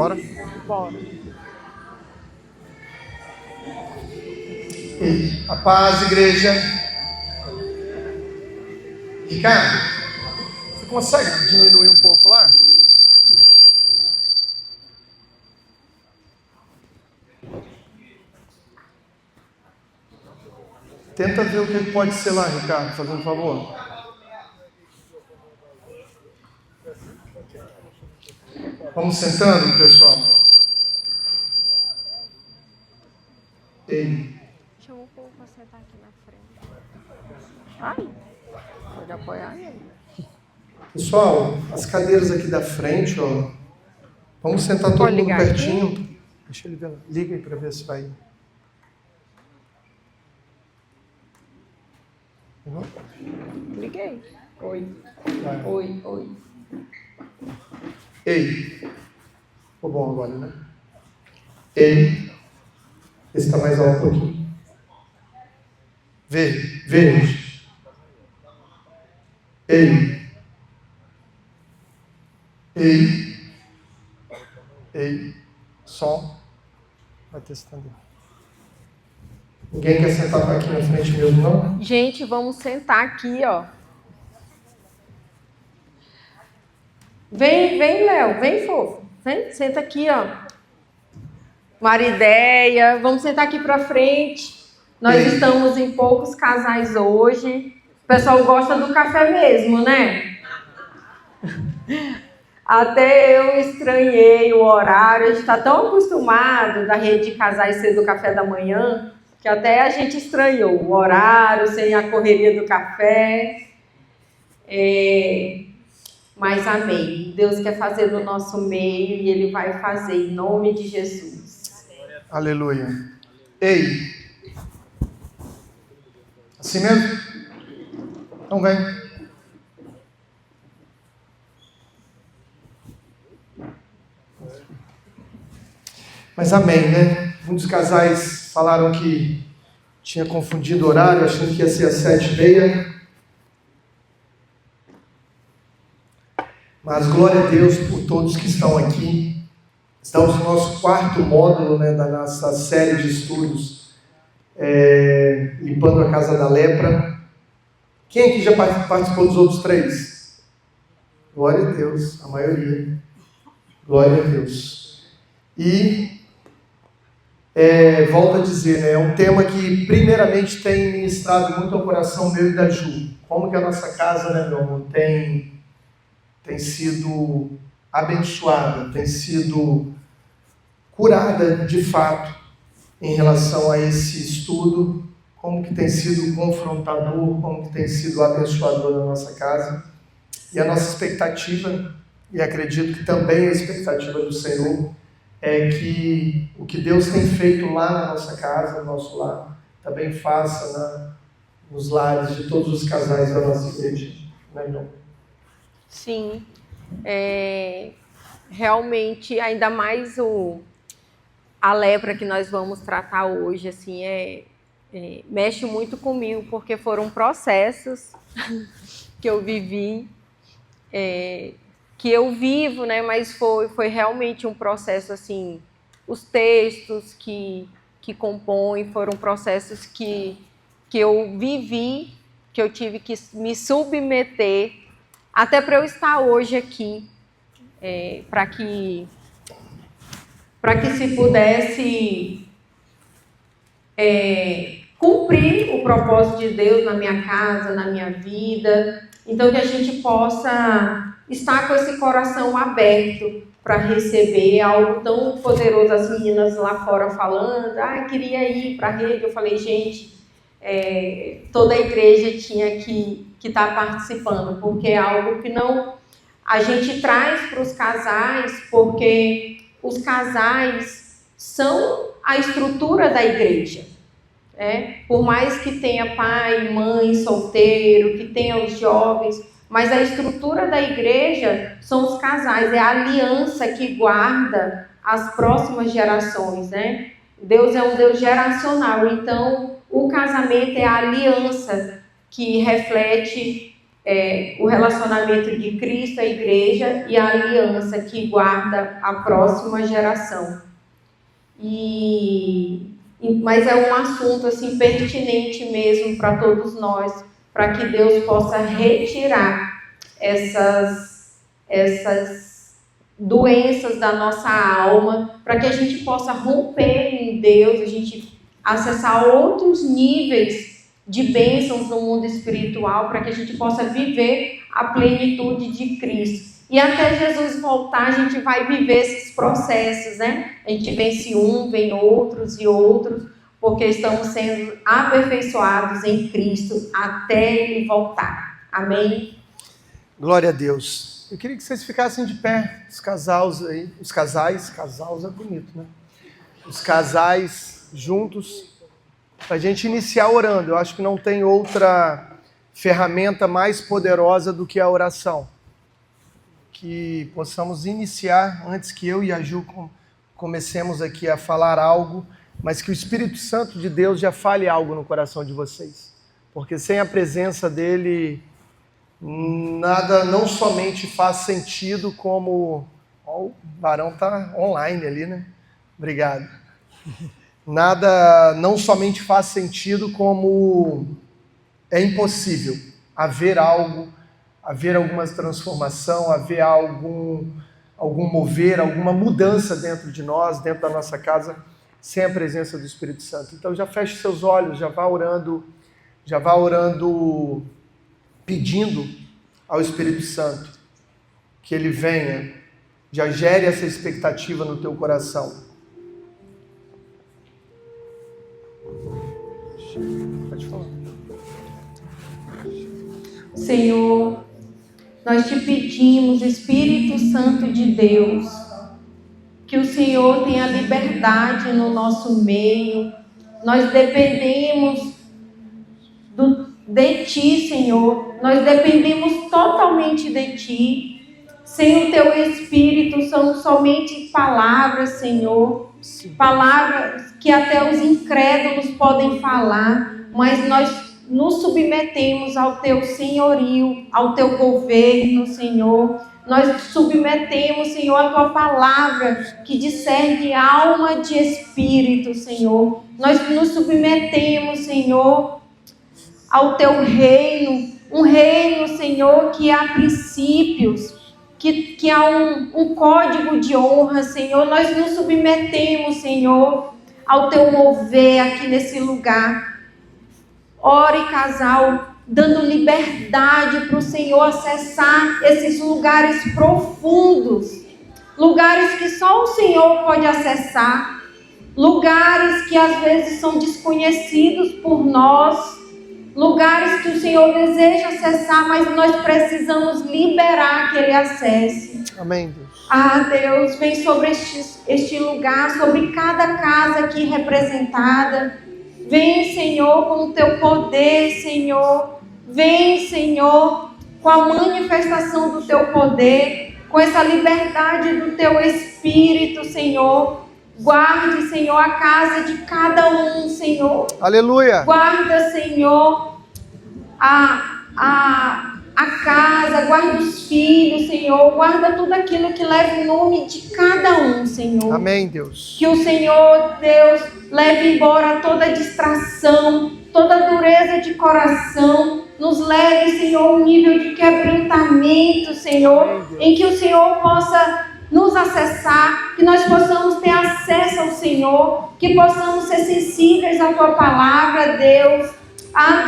Bora? Bora. A paz, igreja. Ricardo, você consegue diminuir um pouco lá? Tenta ver o que pode ser lá, Ricardo, fazendo um favor. Vamos sentando, pessoal. Ei. Chama o povo para sentar aqui na frente. Ai, pode apoiar ele. Pessoal, as cadeiras aqui da frente, ó. Vamos sentar todo mundo pertinho. Aqui? Deixa ele ver. Liga aí para ver se vai. Liguei. Oi. Vai. Oi. Ei. Ficou bom agora, né? Ei. Esse está mais alto aqui. Verde. Ei. Som. Vai testando. Ninguém quer sentar aqui na frente mesmo, não? Gente, vamos sentar aqui, ó. Vem, Léo. Vem, fofo. Vem, senta aqui, ó. Marideia. Vamos sentar aqui pra frente. Nós estamos em poucos casais hoje. O pessoal gosta do café mesmo, né? Até eu estranhei o horário. A gente está tão acostumado da rede de casais ser do café da manhã, que até a gente estranhou o horário, sem a correria do café. Mas amém. Deus quer fazer no nosso meio e Ele vai fazer em nome de Jesus. Aleluia. Ei. Assim mesmo? Então vem. Mas amém, né? Muitos casais falaram que tinha confundido o horário, achando que ia ser às 7h30. Mas glória a Deus por todos que estão aqui. Estamos no nosso 4º módulo, né, da nossa série de estudos, limpando a casa da lepra. Quem aqui já participou dos outros 3? Glória a Deus, a maioria. Glória a Deus. E volto a dizer, né, é um tema que primeiramente tem ministrado muito ao coração meu e da Ju. Como que a nossa casa, né, meu amor, tem sido abençoada, tem sido curada de fato em relação a esse estudo, como que tem sido confrontador, como que tem sido abençoador na nossa casa. E a nossa expectativa, e acredito que também a expectativa do Senhor, é que o que Deus tem feito lá na nossa casa, no nosso lar, também faça nos lares de todos os casais da nossa igreja. Né, irmão? Sim. Realmente, ainda mais a lepra que nós vamos tratar hoje, assim, mexe muito comigo, porque foram processos que eu vivi, que eu vivo, né? Mas foi realmente um processo, assim, os textos que compõem foram processos que eu vivi, que eu tive que me submeter, até para eu estar hoje aqui, para que se pudesse cumprir o propósito de Deus na minha casa, na minha vida. Então, que a gente possa estar com esse coração aberto para receber algo tão poderoso. As meninas lá fora falando, queria ir para a rede. Eu falei, gente, toda a igreja tinha que estar participando, porque é algo que não a gente traz para os casais, porque os casais são a estrutura da igreja. Por mais que tenha pai, mãe, solteiro, que tenha os jovens, mas a estrutura da igreja são os casais, é a aliança que guarda as próximas gerações, né? Deus é um Deus geracional, então o casamento é a aliança que reflete o relacionamento de Cristo, a igreja e a aliança que guarda a próxima geração. Mas é um assunto assim, pertinente mesmo para todos nós, para que Deus possa retirar essas doenças da nossa alma, para que a gente possa romper em Deus, a gente acessar outros níveis de bênçãos no mundo espiritual, para que a gente possa viver a plenitude de Cristo. E até Jesus voltar, a gente vai viver esses processos, né? A gente vence vem outros e outros, porque estamos sendo aperfeiçoados em Cristo até Ele voltar. Amém? Glória a Deus. Eu queria que vocês ficassem de pé, os casais é bonito, né? Os casais juntos, para a gente iniciar orando. Eu acho que não tem outra ferramenta mais poderosa do que a oração. Que possamos iniciar, antes que eu e a Ju comecemos aqui a falar algo, mas que o Espírito Santo de Deus já fale algo no coração de vocês. Porque sem a presença dele, nada não somente faz sentido como... o Barão está online ali, né? Obrigado. Nada não somente faz sentido como é impossível haver algo, haver alguma transformação, haver algum mover, alguma mudança dentro de nós, dentro da nossa casa, sem a presença do Espírito Santo. Então já feche seus olhos, já vá orando, pedindo ao Espírito Santo que ele venha, já gere essa expectativa no teu coração. Pode falar. Senhor, nós te pedimos, Espírito Santo de Deus, que o Senhor tenha liberdade no nosso meio. Nós dependemos de Ti, Senhor. Nós dependemos totalmente de Ti. Sem o Teu Espírito são somente palavras, Senhor. Palavras que até os incrédulos podem falar, mas nós nos submetemos ao Teu senhorio, ao Teu governo, Senhor. Nós submetemos, Senhor, a Tua palavra que discerne alma de espírito, Senhor. Nós nos submetemos, Senhor, ao Teu reino, um reino, Senhor, que há princípios, que há um código de honra, Senhor. Nós nos submetemos, Senhor, ao Teu mover aqui nesse lugar. Ore, casal, dando liberdade para o Senhor acessar esses lugares profundos, lugares que só o Senhor pode acessar, lugares que às vezes são desconhecidos por nós, lugares que o Senhor deseja acessar, mas nós precisamos liberar que Ele acesse. Amém, Deus. Deus, vem sobre este lugar, sobre cada casa aqui representada. Vem, Senhor, com o Teu poder, Senhor. Vem, Senhor, com a manifestação do Teu poder, com essa liberdade do Teu Espírito, Senhor. Guarde, Senhor, a casa de cada um, Senhor. Aleluia. Guarda, Senhor, a casa, guarda os filhos, Senhor. Guarda tudo aquilo que leva o nome de cada um, Senhor. Amém, Deus. Que o Senhor, Deus, leve embora toda distração, toda dureza de coração. Nos leve, Senhor, a um nível de quebrantamento, Senhor, em que o Senhor possa nos acessar, que nós possamos ter acesso ao Senhor, que possamos ser sensíveis à Tua palavra, Deus.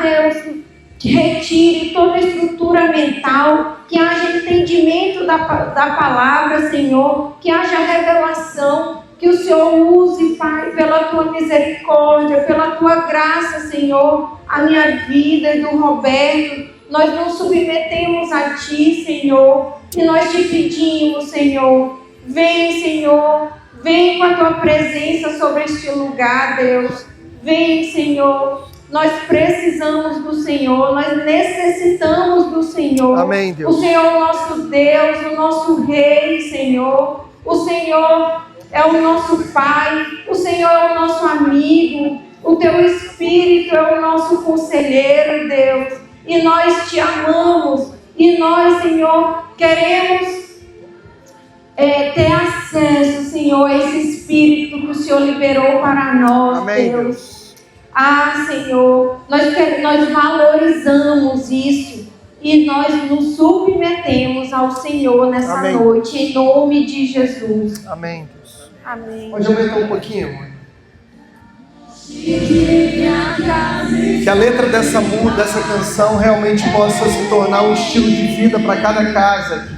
Deus, retire toda a estrutura mental, que haja entendimento da palavra, Senhor, que haja revelação, que o Senhor use, Pai, pela Tua misericórdia, pela Tua graça, Senhor, a minha vida e do Roberto. Nós nos submetemos a Ti, Senhor, e nós Te pedimos, Senhor, vem, Senhor, vem com a Tua presença sobre este lugar, Deus. Vem, Senhor, nós precisamos do Senhor, nós necessitamos do Senhor. Amém, Deus. O Senhor é o nosso Deus, o nosso Rei, Senhor. O Senhor é o nosso Pai, o Senhor é o nosso amigo, o Teu Espírito é o nosso conselheiro, Deus. E nós te amamos. E nós, Senhor, queremos ter acesso, Senhor, a esse Espírito que o Senhor liberou para nós, Amém, Deus. Senhor, nós valorizamos isso e nós nos submetemos ao Senhor nessa Amém. noite, em nome de Jesus. Amém, Deus. Amém. Pode aumentar um pouquinho, amor? Que a letra dessa canção realmente possa se tornar um estilo de vida para cada casa aqui.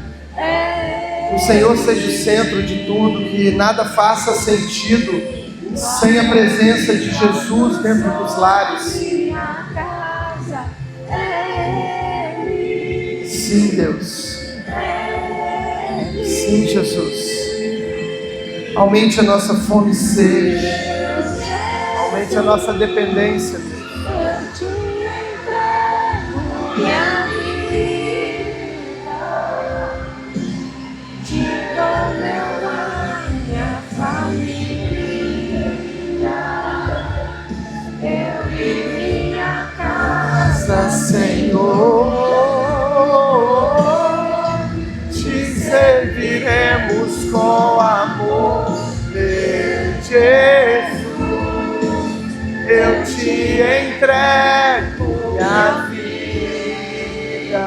Que o Senhor seja o centro de tudo, que nada faça sentido sem a presença de Jesus dentro dos lares. Sim, Deus. Sim, Jesus. Aumente a nossa fome e sede. Aumente a nossa dependência. Senhor, te serviremos com amor, meu Jesus. Eu te entrego minha vida,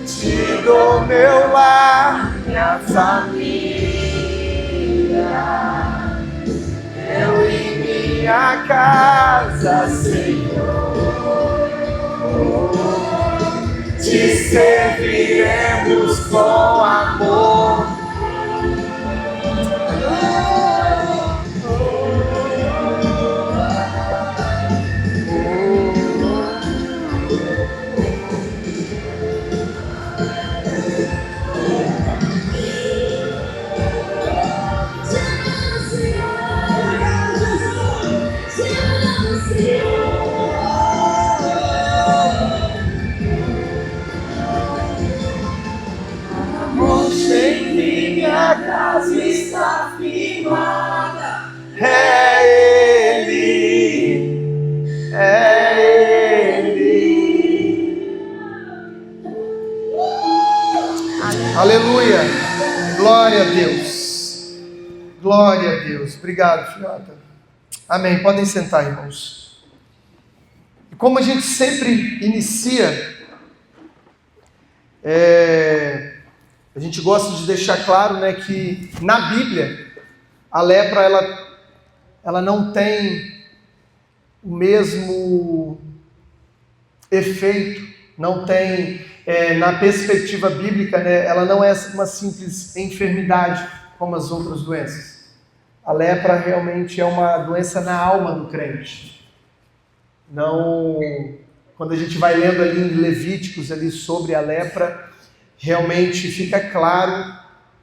te dou meu lar, minha família, eu e minha casa, Senhor. Te serviremos com amor. A casa está firmada, é Ele, é Ele. Aleluia, glória a Deus, glória a Deus. Obrigado, filhota. Amém, podem sentar, irmãos. E como a gente sempre inicia, a gente gosta de deixar claro, né, que na Bíblia a lepra ela não tem o mesmo efeito, não tem, na perspectiva bíblica, né, ela não é uma simples enfermidade como as outras doenças. A lepra realmente é uma doença na alma do crente. Não, quando a gente vai lendo ali em Levíticos ali sobre a lepra, realmente fica claro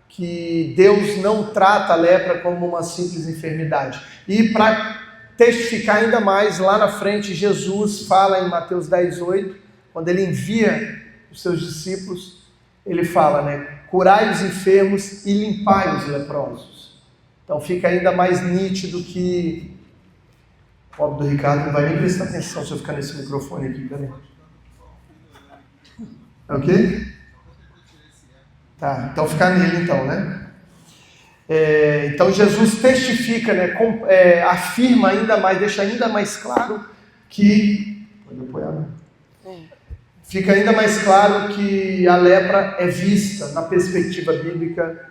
que Deus não trata a lepra como uma simples enfermidade. E para testificar ainda mais, lá na frente, Jesus fala em Mateus 10:8, quando ele envia os seus discípulos, ele fala, né? Curai os enfermos e limpai os leprosos. Então fica ainda mais nítido que... O pobre do Ricardo não vai nem prestar atenção se eu ficar nesse microfone aqui, peraí. É ok? Tá, então ficar nele então, né? Então Jesus testifica, né, afirma ainda mais, deixa ainda mais claro que... Pode apoiar, né? Fica ainda mais claro que a lepra é vista, na perspectiva bíblica,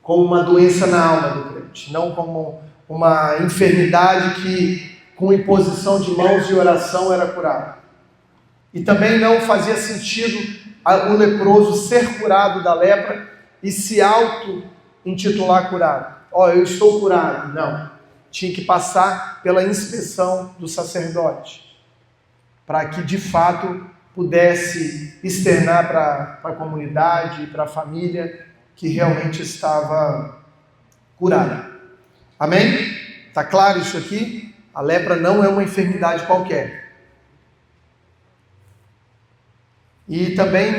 como uma doença na alma do crente, não como uma enfermidade que, com imposição de mãos e oração, era curada. E também não fazia sentido o leproso ser curado da lepra e se auto-intitular curado. Eu estou curado. Não. Tinha que passar pela inspeção do sacerdote, para que de fato pudesse externar para a comunidade e para a família que realmente estava curada. Amém? Está claro isso aqui? A lepra não é uma enfermidade qualquer. E também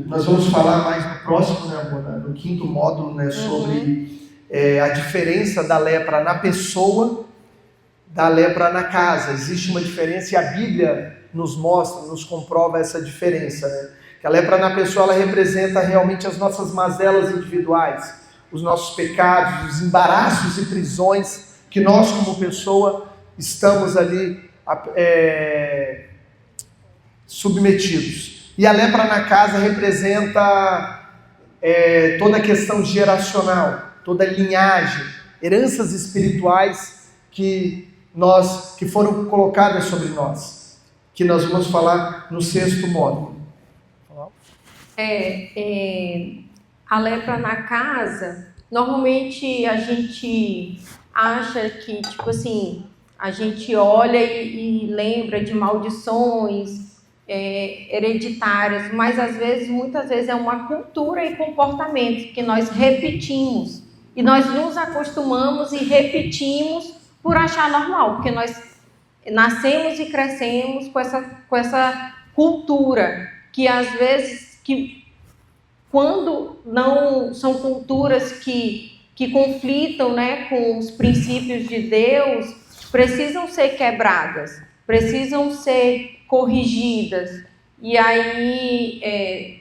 nós vamos falar mais no próximo, né, no 5º módulo, né, sobre a diferença da lepra na pessoa, da lepra na casa. Existe uma diferença e a Bíblia nos mostra, nos comprova essa diferença, né? Que a lepra na pessoa, ela representa realmente as nossas mazelas individuais, os nossos pecados, os embaraços e prisões que nós como pessoa estamos ali submetidos. E a lepra na casa representa toda a questão geracional, toda a linhagem, heranças espirituais que foram colocadas sobre nós, que nós vamos falar no 6º módulo. A lepra na casa, normalmente a gente acha que, tipo assim, a gente olha e lembra de maldições hereditárias, mas muitas vezes é uma cultura e comportamento que nós repetimos, e nós nos acostumamos e repetimos por achar normal, porque nós nascemos e crescemos com essa cultura, que às vezes, quando não são culturas que conflitam, né, com os princípios de Deus, precisam ser quebradas, precisam ser corrigidas. E aí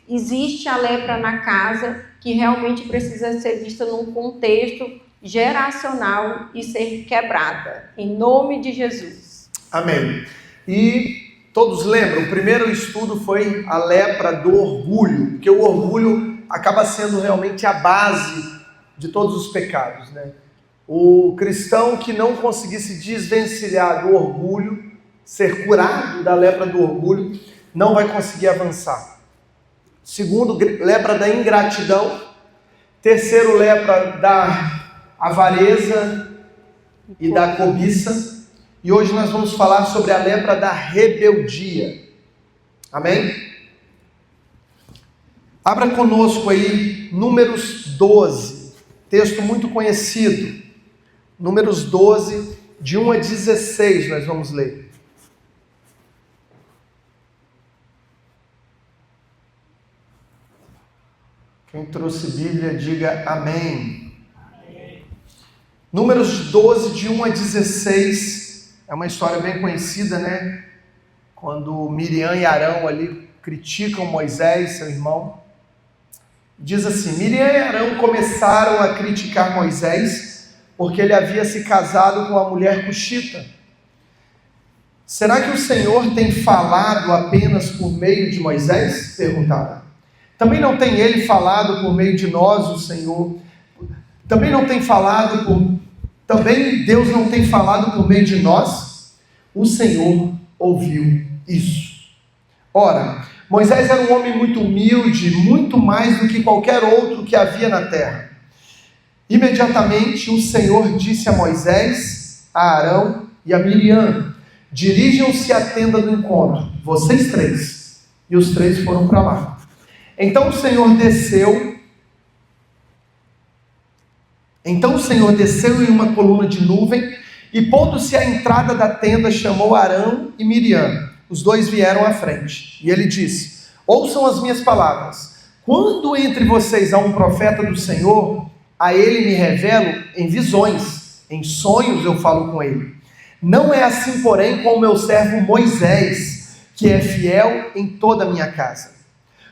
existe a lepra na casa, que realmente precisa ser vista num contexto geracional e ser quebrada, em nome de Jesus. Amém. E todos lembram, o primeiro estudo foi a lepra do orgulho, porque o orgulho acaba sendo realmente a base de todos os pecados, né? O cristão que não conseguir se desvencilhar do orgulho, ser curado da lepra do orgulho, não vai conseguir avançar. Segundo, lepra da ingratidão. Terceiro, lepra da avareza e da cobiça. E hoje nós vamos falar sobre a lepra da rebeldia. Amém? Abra conosco aí Números 12, texto muito conhecido. Números 12, de 1 a 16, nós vamos ler. Quem trouxe Bíblia, diga amém. Amém. Números 12, de 1 a 16, é uma história bem conhecida, né? Quando Miriam e Arão ali criticam Moisés, seu irmão. Diz assim: Miriam e Arão começaram a criticar Moisés, porque ele havia se casado com a mulher cuxita. Será que o Senhor tem falado apenas por meio de Moisés? Perguntaram. Também não tem ele falado por meio de nós, o Senhor? Também Deus não tem falado por meio de nós? O Senhor ouviu isso. Ora, Moisés era um homem muito humilde, muito mais do que qualquer outro que havia na terra. Imediatamente o Senhor disse a Moisés, a Arão e a Miriam: dirijam-se à tenda do encontro, vocês três. E os três foram para lá. Então o Senhor desceu em uma coluna de nuvem e, pondo-se à entrada da tenda, chamou Arão e Miriam. Os dois vieram à frente. E ele disse: ouçam as minhas palavras. Quando entre vocês há um profeta do Senhor, a ele me revelo em visões, em sonhos eu falo com ele. Não é assim, porém, com o meu servo Moisés, que é fiel em toda a minha casa.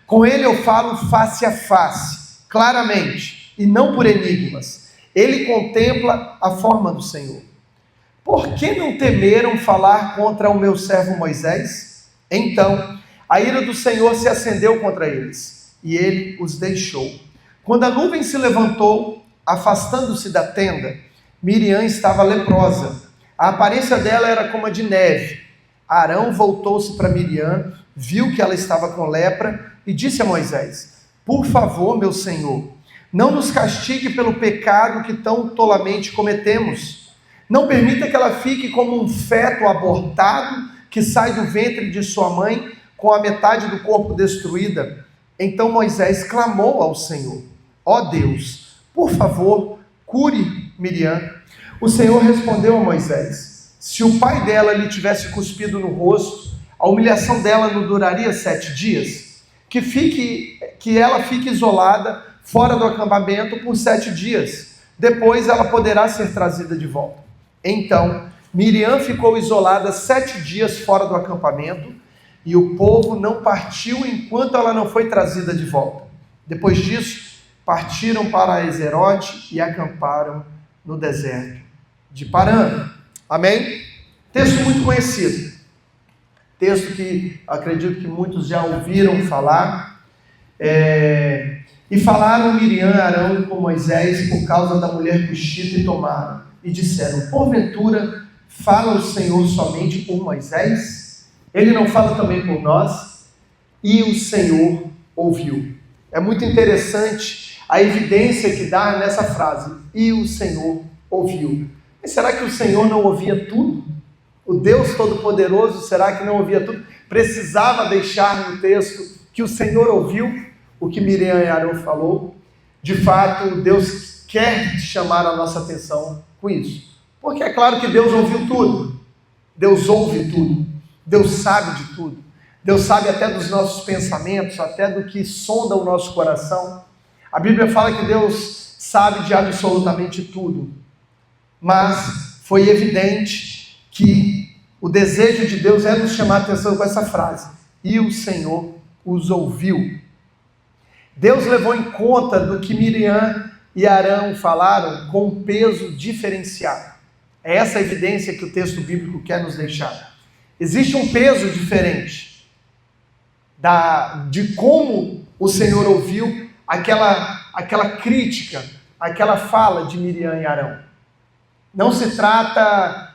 Com ele eu falo face a face, claramente, e não por enigmas. Ele contempla a forma do Senhor. Por que não temeram falar contra o meu servo Moisés? Então, a ira do Senhor se acendeu contra eles, e ele os deixou. Quando a nuvem se levantou, afastando-se da tenda, Miriam estava leprosa. A aparência dela era como a de neve. Arão voltou-se para Miriam, viu que ela estava com lepra, e disse a Moisés: por favor, meu senhor, não nos castigue pelo pecado que tão tolamente cometemos. Não permita que ela fique como um feto abortado que sai do ventre de sua mãe com a metade do corpo destruída. Então Moisés clamou ao Senhor: ó Deus, por favor, cure Miriam. O Senhor respondeu a Moisés: se o pai dela lhe tivesse cuspido no rosto, a humilhação dela não duraria 7 dias? Que ela fique isolada fora do acampamento por 7 dias. Depois ela poderá ser trazida de volta. Então Miriam ficou isolada 7 dias fora do acampamento e o povo não partiu enquanto ela não foi trazida de volta. Depois disso, partiram para Ezerote e acamparam no deserto de Parã. Amém? Texto muito conhecido. Texto que acredito que muitos já ouviram falar. E falaram Miriam e Arão com Moisés por causa da mulher cuxita e tomaram. E disseram, porventura, fala o Senhor somente por Moisés? Ele não fala também por nós? E o Senhor ouviu. É muito interessante a evidência que dá nessa frase. E o Senhor ouviu. Mas será que o Senhor não ouvia tudo? O Deus Todo-Poderoso, será que não ouvia tudo? Precisava deixar no texto que o Senhor ouviu o que Miriam e Arão falou. De fato, Deus quer chamar a nossa atenção com isso. Porque é claro que Deus ouviu tudo. Deus ouve tudo. Deus sabe de tudo. Deus sabe até dos nossos pensamentos, até do que sonda o nosso coração. A Bíblia fala que Deus sabe de absolutamente tudo. Mas foi evidente que o desejo de Deus é nos chamar a atenção com essa frase. E o Senhor os ouviu. Deus levou em conta do que Miriam e Arão falaram com um peso diferenciado. É essa a evidência que o texto bíblico quer nos deixar. Existe um peso diferente de como o Senhor ouviu aquela crítica, aquela fala de Miriam e Arão. Não se trata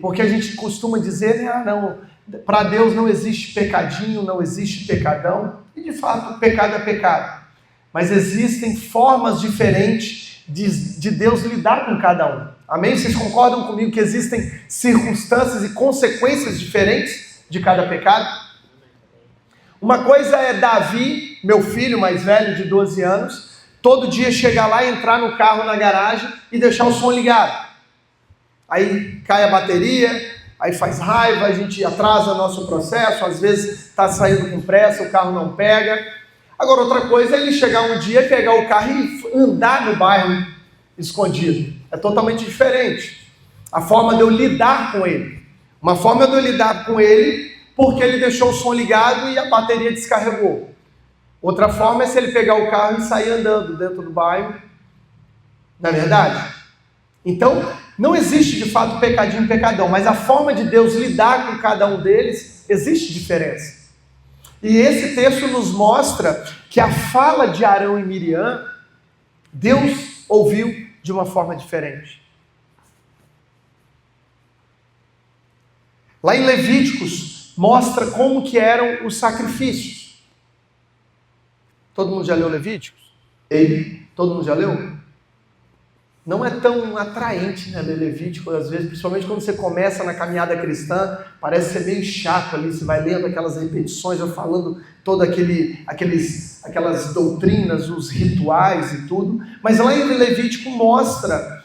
porque a gente costuma dizer, para Deus não existe pecadinho, não existe pecadão, e de fato pecado é pecado. Mas existem formas diferentes de Deus lidar com cada um. Amém? Vocês concordam comigo que existem circunstâncias e consequências diferentes de cada pecado? Uma coisa é Davi, meu filho mais velho de 12 anos, todo dia chegar lá, entrar no carro na garagem e deixar o som ligado. Aí cai a bateria, aí faz raiva, a gente atrasa nosso processo, às vezes está saindo com pressa, o carro não pega. Agora outra coisa é ele chegar um dia, pegar o carro e andar no bairro escondido. É totalmente diferente. A forma de eu lidar com ele. Uma forma de eu lidar com ele porque ele deixou o som ligado e a bateria descarregou. Outra forma é se ele pegar o carro e sair andando dentro do bairro. Não é verdade? Então, não existe de fato pecadinho e pecadão, mas a forma de Deus lidar com cada um deles, existe diferença. E esse texto nos mostra que a fala de Arão e Miriam, Deus ouviu de uma forma diferente. Lá em Levíticos, mostra como que eram os sacrifícios. Todo mundo já leu Levíticos? Todo mundo já leu? Não é tão atraente, né, ler Levítico, às vezes, principalmente quando você começa na caminhada cristã, parece ser meio chato ali, você vai lendo aquelas repetições, vai falando todas aquelas doutrinas, os rituais e tudo, mas lá em Levítico mostra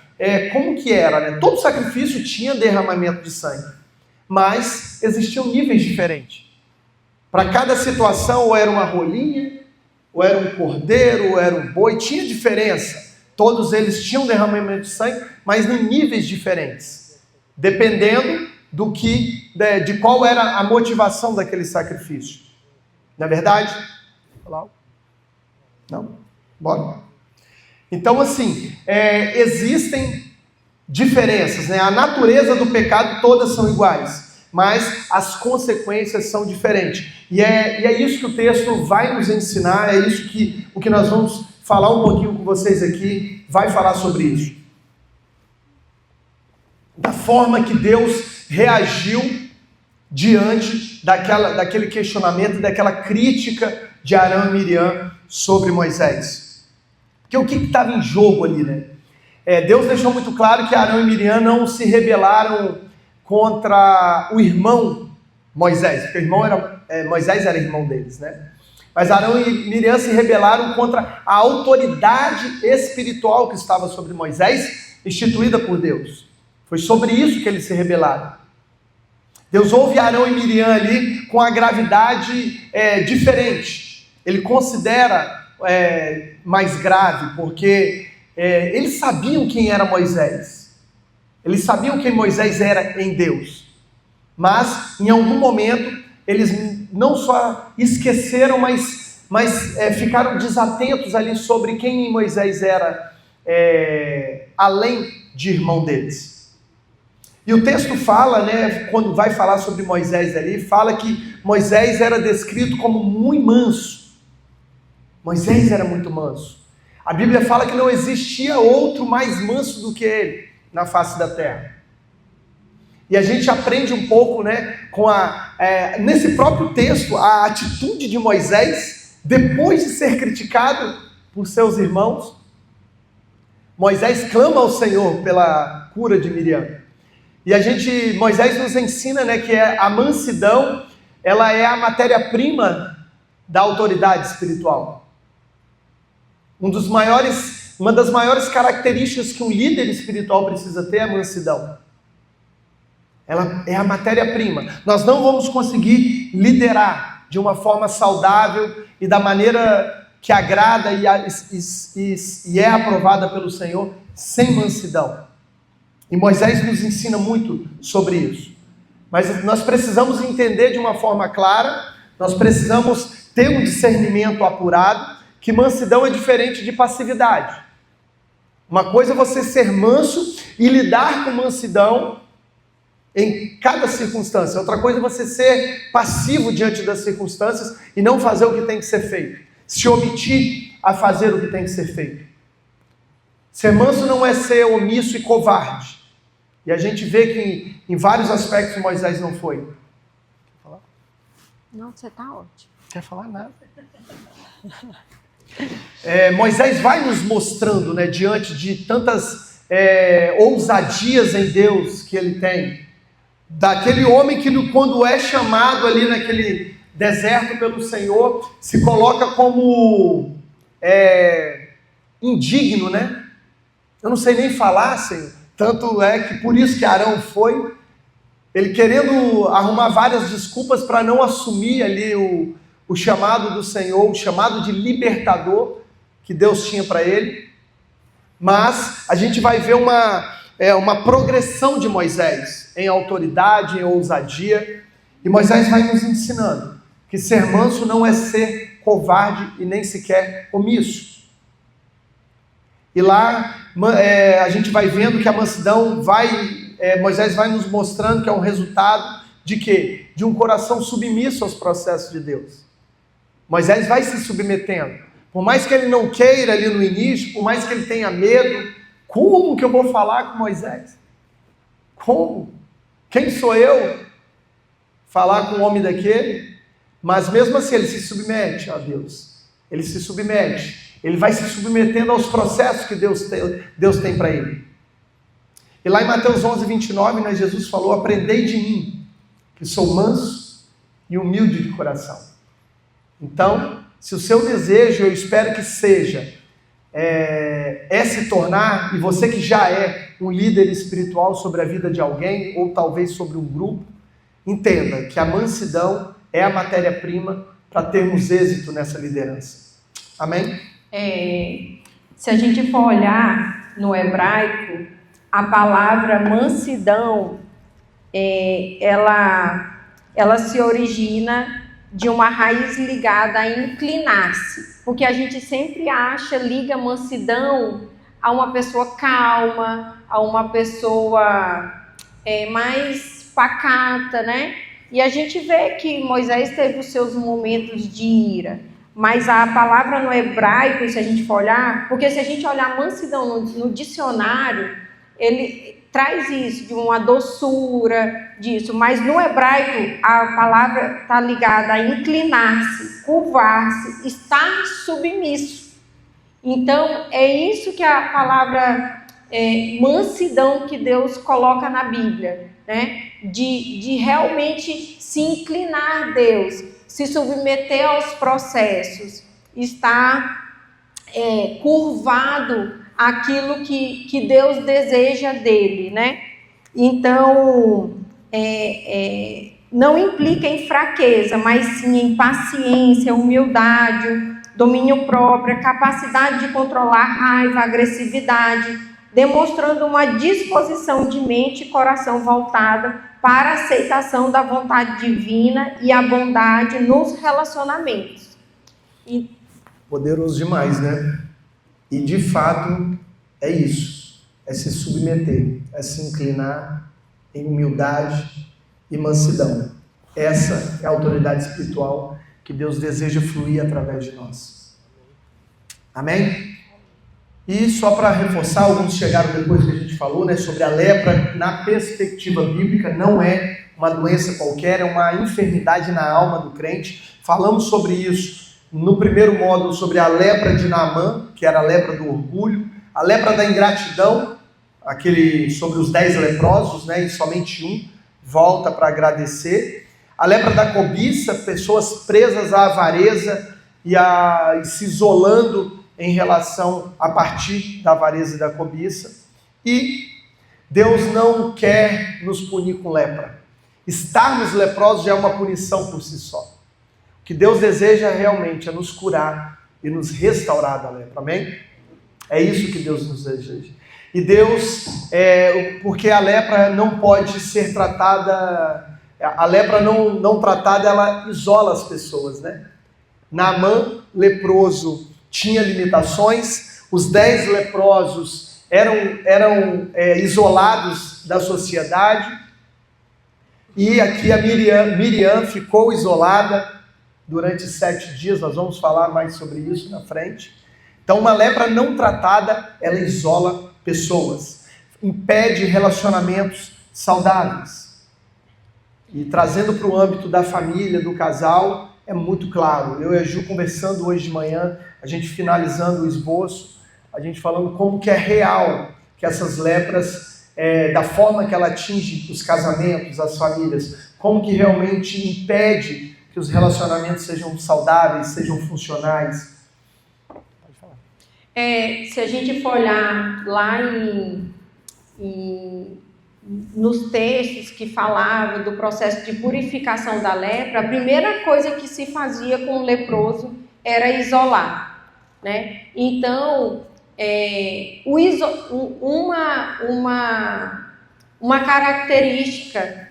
como que era, né? Todo sacrifício tinha derramamento de sangue, mas existiam níveis diferentes. Para cada situação, ou era uma rolinha, ou era um cordeiro, ou era um boi, tinha diferença. Todos eles tinham derramamento de sangue, mas em níveis diferentes, dependendo de qual era a motivação daquele sacrifício. Não é verdade? Não? Bora. Então, assim, existem diferenças, né? A natureza do pecado todas são iguais, mas as consequências são diferentes. E é isso que o texto vai nos ensinar, é isso que o que nós vamos falar um pouquinho com vocês aqui, vai falar sobre isso. Da forma que Deus reagiu diante daquele questionamento, daquela crítica de Arão e Miriam sobre Moisés. Porque o que estava em jogo ali, né? Deus deixou muito claro que Arão e Miriam não se rebelaram contra o irmão Moisés, porque Moisés era irmão deles, né? Mas Arão e Miriam se rebelaram contra a autoridade espiritual que estava sobre Moisés, instituída por Deus. Foi sobre isso que eles se rebelaram. Deus ouve Arão e Miriam ali com a gravidade diferente. Ele considera mais grave, porque eles sabiam quem era Moisés. Eles sabiam quem Moisés era em Deus. Mas, em algum momento, eles não só esqueceram, mas ficaram desatentos ali sobre quem Moisés era, além de irmão deles. E o texto fala, né, quando vai falar sobre Moisés ali, fala que Moisés era descrito como muito manso. Moisés era muito manso. A Bíblia fala que não existia outro mais manso do que ele na face da terra. E a gente aprende um pouco, né, nesse próprio texto, a atitude de Moisés, depois de ser criticado por seus irmãos. Moisés clama ao Senhor pela cura de Miriam. E Moisés nos ensina, né, que a mansidão, ela é a matéria-prima da autoridade espiritual. Uma das maiores características que um líder espiritual precisa ter é a mansidão. Ela é a matéria-prima. Nós não vamos conseguir liderar de uma forma saudável e da maneira que agrada e é aprovada pelo Senhor sem mansidão. E Moisés nos ensina muito sobre isso. Mas nós precisamos entender de uma forma clara, nós precisamos ter um discernimento apurado, que mansidão é diferente de passividade. Uma coisa é você ser manso e lidar com mansidão em cada circunstância. Outra coisa é você ser passivo diante das circunstâncias e não fazer o que tem que ser feito. Se omitir a fazer o que tem que ser feito. Ser manso não é ser omisso e covarde. E a gente vê que em vários aspectos Moisés não foi. Quer falar? Não, você está ótimo. Quer falar nada? Moisés vai nos mostrando, né, diante de tantas ousadias em Deus que ele tem. Daquele homem que quando é chamado ali naquele deserto pelo Senhor, se coloca como indigno, né? Eu não sei nem falar, Senhor. Tanto é que por isso que Arão foi, ele querendo arrumar várias desculpas para não assumir ali o chamado do Senhor, o chamado de libertador que Deus tinha para ele. Mas a gente vai ver uma progressão de Moisés em autoridade, em ousadia, e Moisés vai nos ensinando que ser manso não é ser covarde e nem sequer omisso. E lá a gente vai vendo que a mansidão Moisés vai nos mostrando que é um resultado de quê? De um coração submisso aos processos de Deus. Moisés vai se submetendo. Por mais que ele não queira ali no início, por mais que ele tenha medo, como que eu vou falar com Moisés? Como? Quem sou eu? Falar com um homem daquele? Mas mesmo assim ele se submete a Deus. Ele se submete. Ele vai se submetendo aos processos que Deus tem para ele. E lá em Mateus 11, 29, né, Jesus falou: aprendei de mim, que sou manso e humilde de coração. Então, se o seu desejo, eu espero que seja, se tornar, e você que já é um líder espiritual sobre a vida de alguém, ou talvez sobre um grupo, entenda que a mansidão é a matéria-prima para termos êxito nessa liderança. Amém? Se a gente for olhar no hebraico, a palavra mansidão, ela se origina de uma raiz ligada a inclinar-se, porque a gente sempre liga mansidão a uma pessoa calma, a uma pessoa mais pacata, né? E a gente vê que Moisés teve os seus momentos de ira, mas a palavra no hebraico, se a gente for olhar, porque se a gente olhar mansidão no dicionário, ele traz isso, de uma doçura, disso, mas no hebraico a palavra está ligada a inclinar-se, curvar-se, estar submisso. Então é isso que a palavra mansidão que Deus coloca na Bíblia, né? De realmente se inclinar a Deus, se submeter aos processos, estar curvado àquilo que Deus deseja dele, né? Então, não implica em fraqueza, mas sim em paciência, humildade, domínio próprio, capacidade de controlar raiva, agressividade, demonstrando uma disposição de mente e coração voltada para a aceitação da vontade divina e a bondade nos relacionamentos. Poderoso demais, né? E de fato é isso, é se submeter, é se inclinar em humildade e mansidão. Essa é a autoridade espiritual que Deus deseja fluir através de nós. Amém? E só para reforçar, alguns chegaram depois que a gente falou, né, sobre a lepra, na perspectiva bíblica, não é uma doença qualquer, é uma enfermidade na alma do crente. Falamos sobre isso no primeiro módulo, sobre a lepra de Naamã, que era a lepra do orgulho, a lepra da ingratidão, sobre os 10 leprosos, né, e somente um volta para agradecer. A lepra da cobiça, pessoas presas à avareza e se isolando em relação a partir da avareza e da cobiça. E Deus não quer nos punir com lepra. Estarmos leprosos já é uma punição por si só. O que Deus deseja realmente é nos curar e nos restaurar da lepra. Amém? É isso que Deus nos deseja. E Deus, porque a lepra não pode ser tratada, a lepra não tratada, ela isola as pessoas, né? Naamã, leproso, tinha limitações, os 10 leprosos eram isolados da sociedade, e aqui a Miriam ficou isolada durante 7 dias, nós vamos falar mais sobre isso na frente. Então uma lepra não tratada, ela isola pessoas, impede relacionamentos saudáveis. E trazendo para o âmbito da família, do casal, é muito claro. Eu e a Ju conversando hoje de manhã, a gente finalizando o esboço, a gente falando como que é real que essas lepras, da forma que ela atinge os casamentos, as famílias, como que realmente impede que os relacionamentos sejam saudáveis, sejam funcionais. Pode falar. Se a gente for olhar lá nos textos que falavam do processo de purificação da lepra, a primeira coisa que se fazia com o leproso era isolar, né? Então, uma característica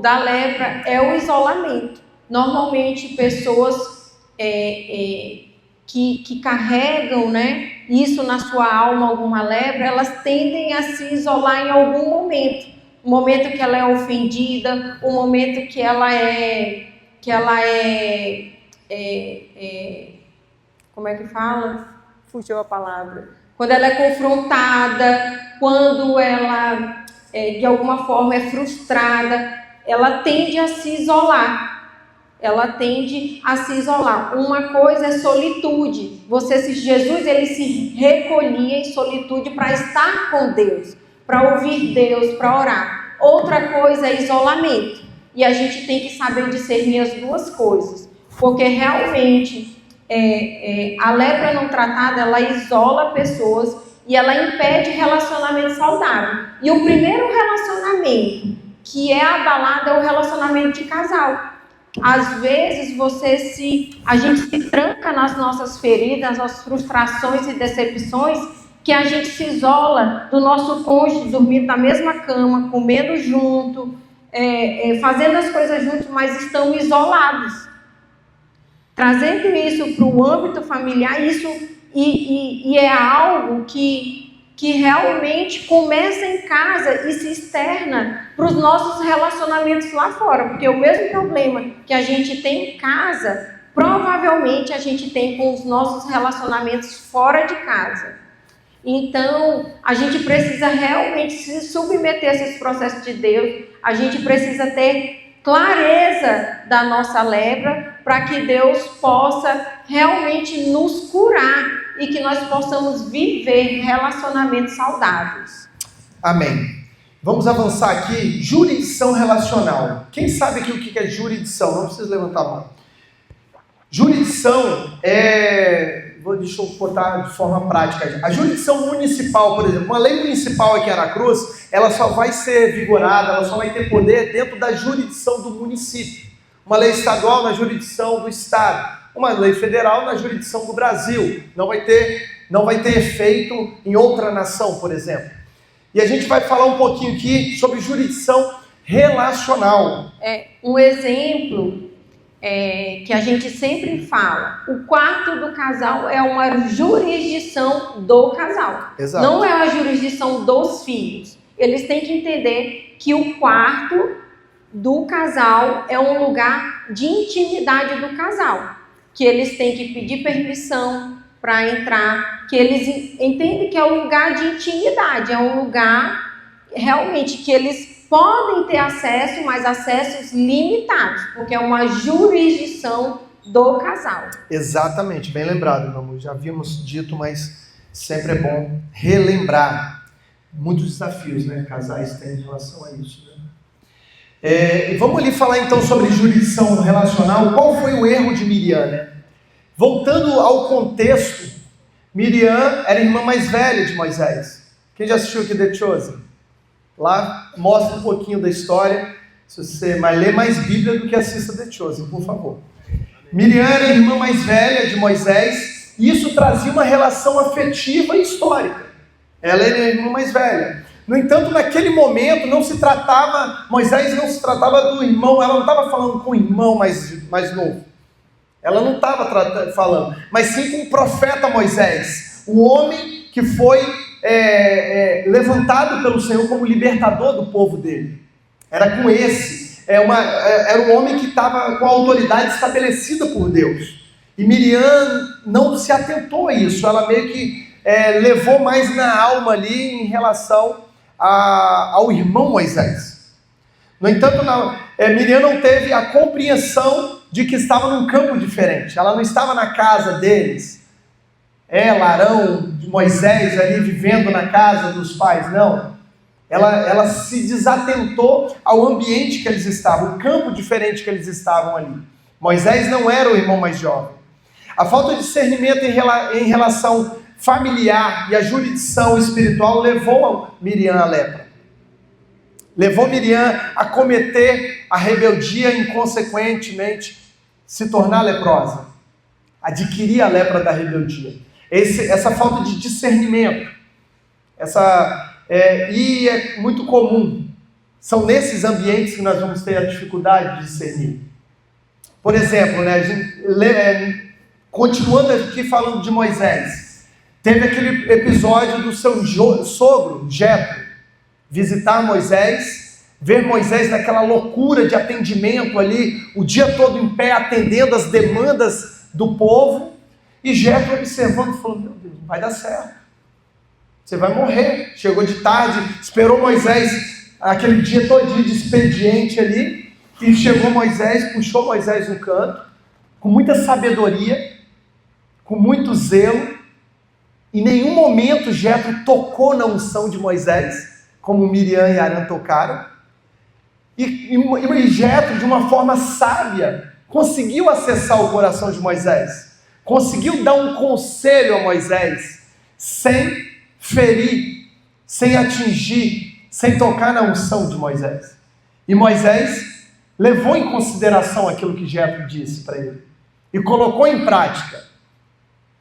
da lepra é o isolamento. Normalmente, pessoas que carregam, né, isso na sua alma, alguma lepra, elas tendem a se isolar em algum momento. O momento que ela é ofendida, o momento que ela é como é que fala? Fugiu a palavra. Quando ela é confrontada, quando ela de alguma forma é frustrada, ela tende a se isolar. Uma coisa é solitude. Jesus, ele se recolhia em solitude para estar com Deus, para ouvir Deus, para orar. Outra coisa é isolamento. E a gente tem que saber discernir as duas coisas, porque realmente a lepra não tratada, ela isola pessoas e ela impede relacionamento saudável. E o primeiro relacionamento que é abalado é o relacionamento de casal. Às vezes a gente se tranca nas nossas feridas, nas frustrações e decepções, que a gente se isola do nosso cônjuge, dormindo na mesma cama, comendo junto, fazendo as coisas juntos, mas estão isolados. Trazendo isso para o âmbito familiar, e é algo que realmente começa em casa e se externa para os nossos relacionamentos lá fora. Porque o mesmo problema que a gente tem em casa, provavelmente a gente tem com os nossos relacionamentos fora de casa. Então, a gente precisa realmente se submeter a esses processos de Deus, a gente precisa ter clareza da nossa lepra para que Deus possa realmente nos curar e que nós possamos viver relacionamentos saudáveis. Amém. Vamos avançar aqui. Jurisdição relacional. Quem sabe aqui o que é jurisdição? Não precisa levantar a mão. Jurisdição deixa eu botar de forma prática. A jurisdição municipal, por exemplo, uma lei municipal aqui em Aracruz, ela só vai ser vigorada, ela só vai ter poder dentro da jurisdição do município. Uma lei estadual na jurisdição do estado. Uma lei federal na jurisdição do Brasil. Não vai ter não vai ter efeito em outra nação, por exemplo. E a gente vai falar um pouquinho aqui sobre jurisdição relacional. Um exemplo que a gente sempre fala, o quarto do casal é uma jurisdição do casal. Exato. Não é a jurisdição dos filhos. Eles têm que entender que o quarto do casal é um lugar de intimidade do casal, que eles têm que pedir permissão para entrar, que eles entendem que é um lugar de intimidade, é um lugar realmente que eles podem ter acesso, mas acessos limitados, porque é uma jurisdição do casal. Exatamente, bem lembrado, meu amor. Já havíamos dito, mas sempre é bom relembrar. Muitos desafios, né, casais têm em relação a isso, né? E vamos ali falar então sobre jurisdição relacional. Qual foi o erro de Miriam, né? Voltando ao contexto, Miriam era a irmã mais velha de Moisés. Quem já assistiu aqui The Chosen? Lá mostra um pouquinho da história. Se você lê mais Bíblia do que assista The Chosen, por favor. Miriam era a irmã mais velha de Moisés, e isso trazia uma relação afetiva e histórica. Ela era a irmã mais velha. No entanto, naquele momento, Moisés não se tratava do irmão, ela não estava falando com o irmão mais novo. Ela não estava falando, mas sim com o profeta Moisés, o homem que foi levantado pelo Senhor como libertador do povo dele. Era com esse, era um homem que estava com a autoridade estabelecida por Deus. E Miriam não se atentou a isso, ela meio que levou mais na alma ali em relação ao irmão Moisés. No entanto, Miriam não teve a compreensão de que estava num campo diferente. Ela não estava na casa deles. Arão, de Moisés ali vivendo na casa dos pais, não. Ela se desatentou ao ambiente que eles estavam, o campo diferente que eles estavam ali. Moisés não era o irmão mais jovem. A falta de discernimento em relação familiar e a jurisdição espiritual levou Miriam à lepra. Levou Miriam a cometer a rebeldia e, inconsequentemente, se tornar leprosa. Adquirir a lepra da rebeldia. Essa falta de discernimento. E é muito comum. São nesses ambientes que nós vamos ter a dificuldade de discernir. Por exemplo, continuando aqui falando de Moisés. Teve aquele episódio do seu sogro, Jetro, visitar Moisés, ver Moisés naquela loucura de atendimento ali, o dia todo em pé, atendendo as demandas do povo, e Jetro observando, falou, meu Deus, não vai dar certo, você vai morrer. Chegou de tarde, esperou Moisés, aquele dia todinho de expediente ali, e chegou Moisés, puxou Moisés no canto, com muita sabedoria, com muito zelo. Em nenhum momento Jetro tocou na unção de Moisés, como Miriam e Arão tocaram. E Jetro, de uma forma sábia, conseguiu acessar o coração de Moisés. Conseguiu dar um conselho a Moisés, sem ferir, sem atingir, sem tocar na unção de Moisés. E Moisés levou em consideração aquilo que Jetro disse para ele. E colocou em prática.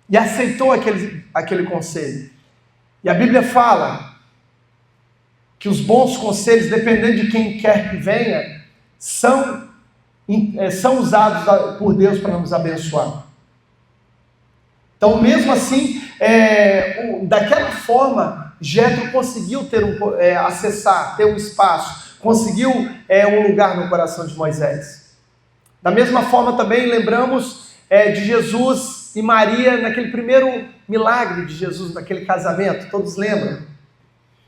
E aceitou aquele conselho. E a Bíblia fala que os bons conselhos, dependendo de quem quer que venha, são usados por Deus para nos abençoar. Então, mesmo assim, daquela forma, Jetro conseguiu acessar, ter um espaço, conseguiu um lugar no coração de Moisés. Da mesma forma também lembramos de Jesus e Maria naquele primeiro milagre de Jesus, naquele casamento, todos lembram?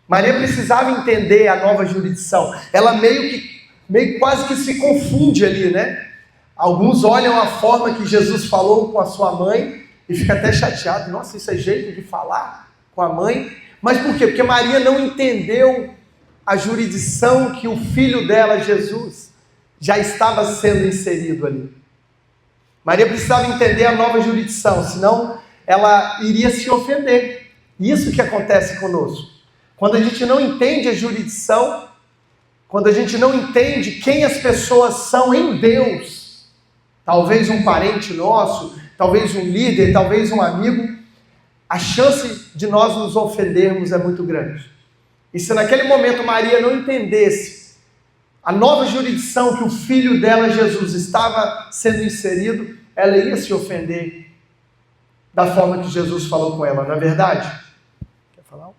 Maria precisava entender a nova jurisdição. Ela meio quase que se confunde ali, né? Alguns olham a forma que Jesus falou com a sua mãe e fica até chateado. Nossa, isso é jeito de falar com a mãe. Mas por quê? Porque Maria não entendeu a jurisdição que o filho dela, Jesus, já estava sendo inserido ali. Maria precisava entender a nova jurisdição, senão ela iria se ofender. Isso que acontece conosco. Quando a gente não entende a jurisdição, quando a gente não entende quem as pessoas são em Deus, talvez um parente nosso, talvez um líder, talvez um amigo, a chance de nós nos ofendermos é muito grande. E se naquele momento Maria não entendesse a nova jurisdição que o filho dela, Jesus, estava sendo inserido, ela iria se ofender da forma que Jesus falou com ela, não é verdade? Quer falar?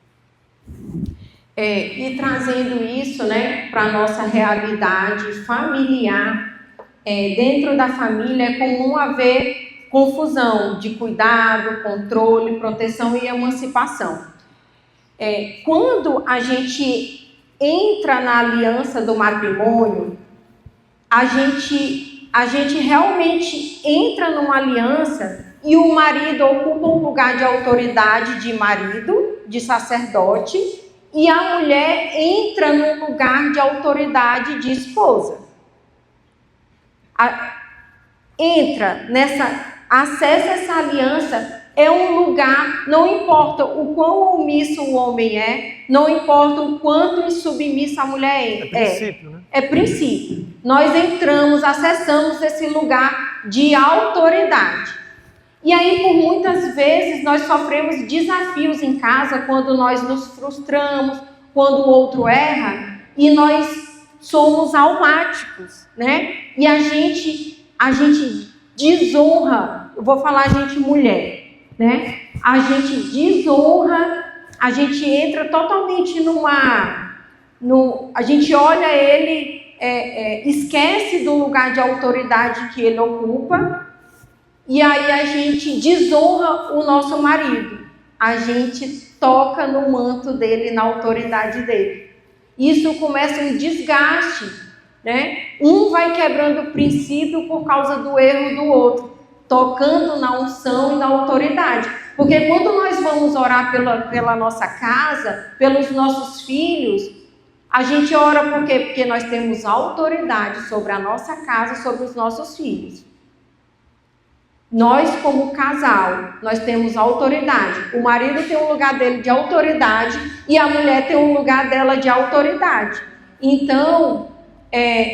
E trazendo isso, né, para a nossa realidade familiar, dentro da família é comum haver confusão de cuidado, controle, proteção e emancipação. Quando a gente entra na aliança do matrimônio, a gente realmente entra numa aliança e o marido ocupa um lugar de autoridade de marido, de sacerdote, e a mulher entra num lugar de autoridade de esposa. Acessa essa aliança, é um lugar, não importa o quão omisso o homem não importa o quanto insubmissa a mulher é. Princípio, né? É princípio. Nós entramos, acessamos esse lugar de autoridade. E aí, por muitas vezes, nós sofremos desafios em casa quando nós nos frustramos, quando o outro erra, e nós somos almáticos, né? E a gente desonra, eu vou falar a gente mulher, né? A gente desonra, a gente entra totalmente a gente olha ele, esquece do lugar de autoridade que ele ocupa, e aí a gente desonra o nosso marido, a gente toca no manto dele, na autoridade dele. Isso começa um desgaste, né? Um vai quebrando o princípio por causa do erro do outro, tocando na unção e na autoridade. Porque quando nós vamos orar pela nossa casa, pelos nossos filhos, a gente ora por quê? Porque nós temos autoridade sobre a nossa casa, sobre os nossos filhos. Nós, como casal, nós temos autoridade. O marido tem um lugar dele de autoridade e a mulher tem um lugar dela de autoridade. Então,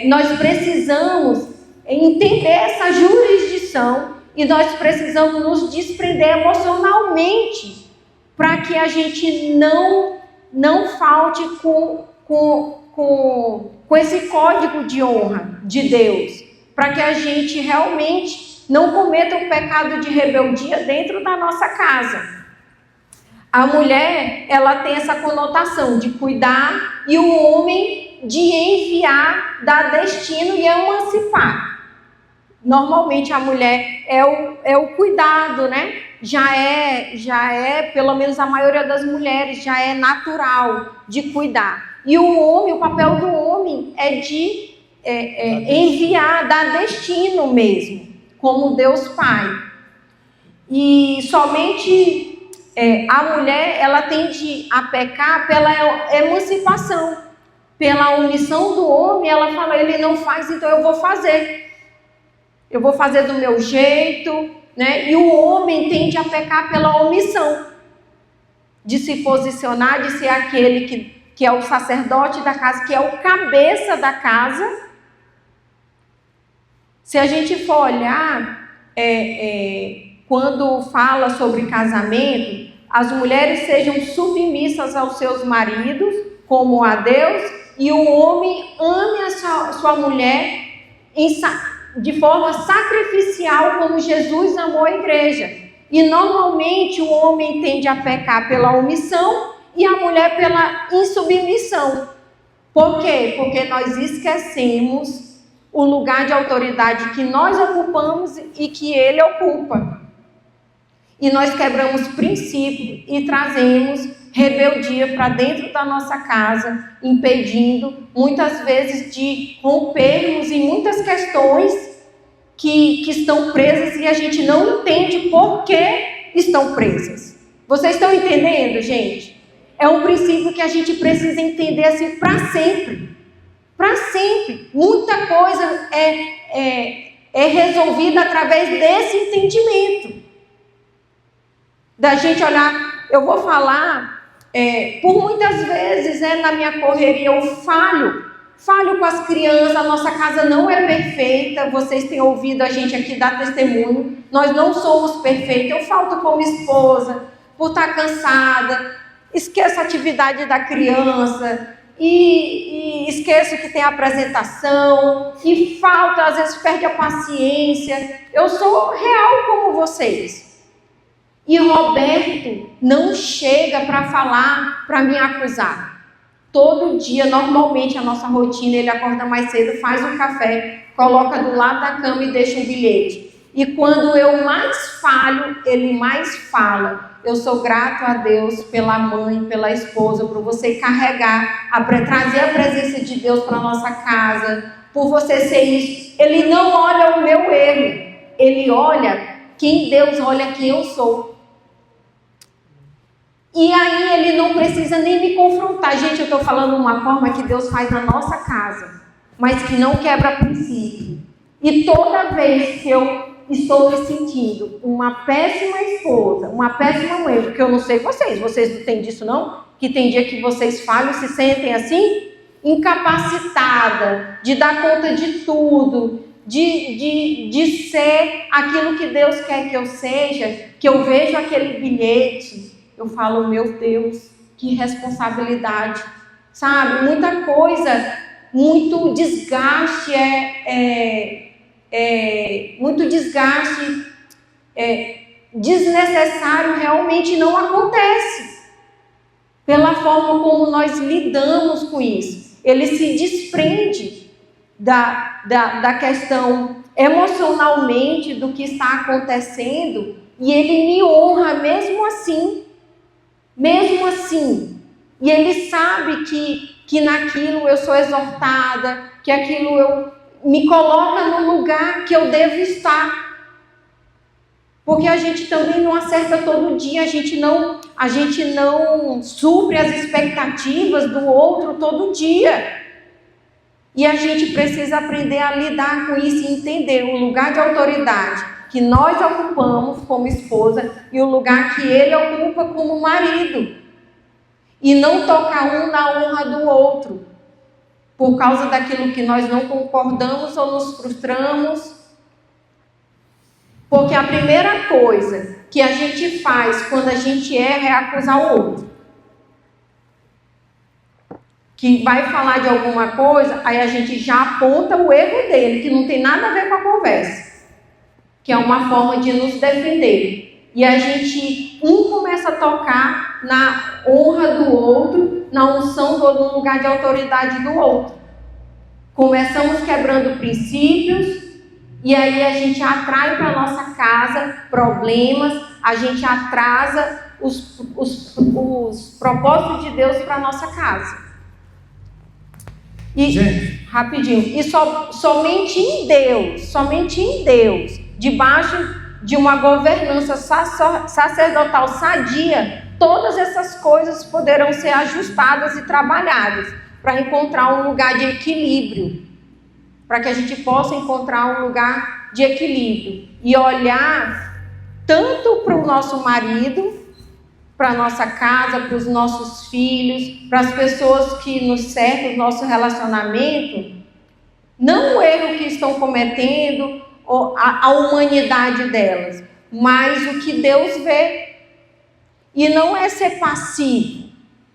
nós precisamos entender essa jurisdição e nós precisamos nos desprender emocionalmente para que a gente não falte com esse código de honra de Deus, para que a gente realmente não cometa um pecado de rebeldia dentro da nossa casa. A mulher, ela tem essa conotação de cuidar e o homem de enviar, dar destino e emancipar. Normalmente a mulher é o cuidado, né? Já é, pelo menos a maioria das mulheres, já é natural de cuidar. E o homem, o papel do homem é de enviar, dar destino mesmo, como Deus Pai. E somente a mulher, ela tende a pecar pela emancipação, pela omissão do homem. Ela fala, ele não faz, então eu vou fazer. Eu vou fazer do meu jeito, né? E o homem tende a pecar pela omissão, de se posicionar, de ser aquele que é o sacerdote da casa, que é o cabeça da casa. Se a gente for olhar, quando fala sobre casamento, as mulheres sejam submissas aos seus maridos, como a Deus, e o homem ame a sua mulher de forma sacrificial, como Jesus amou a igreja. E normalmente o homem tende a pecar pela omissão e a mulher pela insubmissão. Por quê? Porque nós esquecemos o lugar de autoridade que nós ocupamos e que ele ocupa. E nós quebramos princípio e trazemos rebeldia para dentro da nossa casa, impedindo muitas vezes de rompermos em muitas questões que estão presas e a gente não entende por que estão presas. Vocês estão entendendo, gente? É um princípio que a gente precisa entender assim para sempre. Para sempre. Muita coisa é resolvida através desse entendimento. Da gente olhar, eu vou falar, por muitas vezes, na minha correria eu falho com as crianças, a nossa casa não é perfeita, vocês têm ouvido a gente aqui dar testemunho, nós não somos perfeitos, eu falto como esposa, por estar cansada, esqueço a atividade da criança, e esqueço que tem apresentação, e falta, às vezes perde a paciência. Eu sou real como vocês. E Roberto não chega para falar, para me acusar. Todo dia, normalmente, a nossa rotina, ele acorda mais cedo, faz um café, coloca do lado da cama e deixa um bilhete. E quando eu mais falho, ele mais fala. Eu sou grato a Deus pela mãe, pela esposa, por você carregar, trazer a presença de Deus para a nossa casa, por você ser isso. Ele não olha o meu erro, ele olha quem Deus olha, quem eu sou. E aí ele não precisa nem me confrontar. Gente, eu estou falando uma forma que Deus faz na nossa casa, mas que não quebra princípio. E toda vez que eu estou me sentindo uma péssima esposa, uma péssima mãe, porque eu não sei vocês não têm disso não? Que tem dia que vocês falham, se sentem assim, incapacitada de dar conta de tudo, de ser aquilo que Deus quer que eu seja, que eu vejo aquele bilhete, eu falo, meu Deus, que responsabilidade, sabe? Muita coisa, muito desgaste, muito desgaste desnecessário realmente não acontece. Pela forma como nós lidamos com isso. Ele se desprende da questão emocionalmente do que está acontecendo e ele me honra mesmo assim. Mesmo assim. E ele sabe que naquilo eu sou exortada, que aquilo me coloca no lugar que eu devo estar. Porque a gente também não acerta todo dia, a gente não supre as expectativas do outro todo dia. E a gente precisa aprender a lidar com isso e entender o lugar de autoridade que nós ocupamos como esposa e o lugar que ele ocupa como marido. E não tocar um na honra do outro, por causa daquilo que nós não concordamos ou nos frustramos. Porque a primeira coisa que a gente faz quando a gente erra é acusar o outro. Que vai falar de alguma coisa, aí a gente já aponta o erro dele, que não tem nada a ver com a conversa. Que é uma forma de nos defender. E a gente, começa a tocar na honra do outro, na unção no lugar de autoridade do outro. Começamos quebrando princípios, e aí a gente atrai para a nossa casa problemas, a gente atrasa os propósitos de Deus para a nossa casa. E, gente, rapidinho, e somente em Deus, debaixo de uma governança sacerdotal sadia, todas essas coisas poderão ser ajustadas e trabalhadas para encontrar um lugar de equilíbrio, para que a gente possa encontrar um lugar de equilíbrio e olhar tanto para o nosso marido, para a nossa casa, para os nossos filhos, para as pessoas que nos cercam, o nosso relacionamento, não o erro que estão cometendo, a humanidade delas, mas o que Deus vê. E não é ser passivo,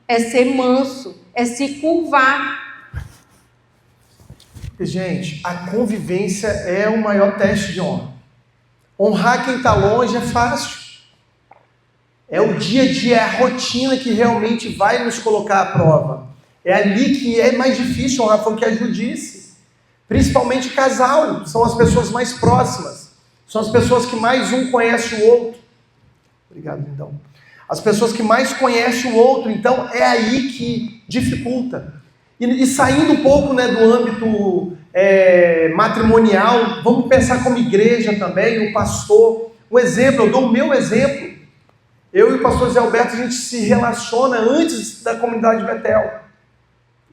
é ser manso, é se curvar. Gente, a convivência é o maior teste de honra. Honrar quem está longe é fácil. É o dia a dia, é a rotina que realmente vai nos colocar à prova. É ali que é mais difícil honrar, foi o que a Ju disse. Principalmente casal, são as pessoas mais próximas. São as pessoas que mais um conhece o outro. Obrigado, lindão. As pessoas que mais conhecem o outro, então é aí que dificulta. E saindo um pouco, né, do âmbito matrimonial, vamos pensar como igreja também, o pastor. Um exemplo, eu dou o meu exemplo. Eu e o pastor Zé Alberto, a gente se relaciona antes da comunidade Betel.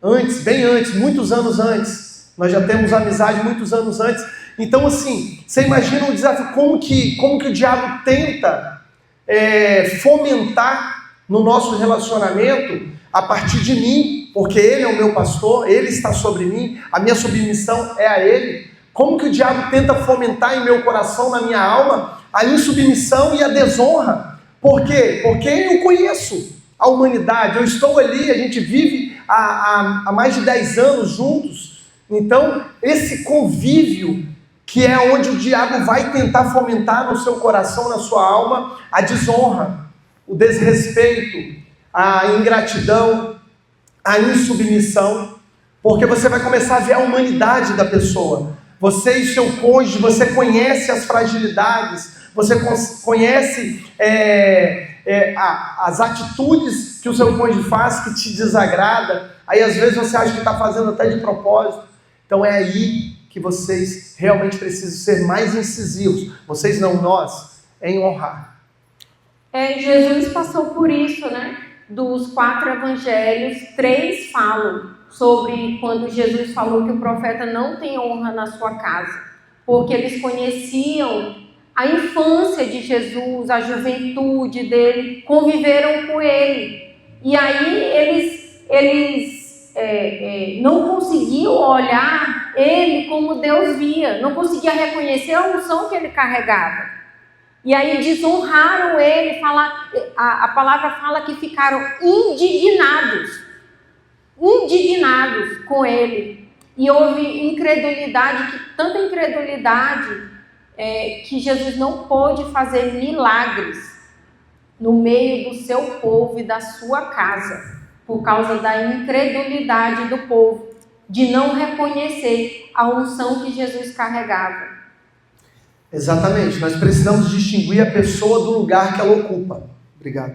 Antes, bem antes, muitos anos antes. Nós já temos amizade muitos anos antes. Então, assim, você imagina um desafio, como que o diabo tenta fomentar no nosso relacionamento a partir de mim, porque ele é o meu pastor, ele está sobre mim, a minha submissão é a ele. Como que o diabo tenta fomentar em meu coração, na minha alma, a insubmissão e a desonra? Por quê? Porque eu conheço a humanidade, eu estou ali, a gente vive há mais de 10 anos juntos. Então, esse convívio, que é onde o diabo vai tentar fomentar no seu coração, na sua alma, a desonra, o desrespeito, a ingratidão, a insubmissão, porque você vai começar a ver a humanidade da pessoa. Você e seu cônjuge, você conhece as fragilidades, você conhece as atitudes que o seu cônjuge faz que te desagrada, aí às vezes você acha que está fazendo até de propósito. Então é aí que vocês realmente precisam ser mais incisivos, vocês não, nós, em honrar. Jesus passou por isso, né? Dos 4 evangelhos, 3 falam sobre quando Jesus falou que o profeta não tem honra na sua casa, porque eles conheciam a infância de Jesus, a juventude dele, conviveram com ele, e aí eles não conseguiam olhar ele como Deus via, não conseguiam reconhecer a unção que ele carregava. E aí desonraram ele, a palavra fala que ficaram indignados com ele. E houve incredulidade, tanta incredulidade, que Jesus não pôde fazer milagres no meio do seu povo e da sua casa, por causa da incredulidade do povo, de não reconhecer a unção que Jesus carregava. Exatamente, nós precisamos distinguir a pessoa do lugar que ela ocupa. Obrigado.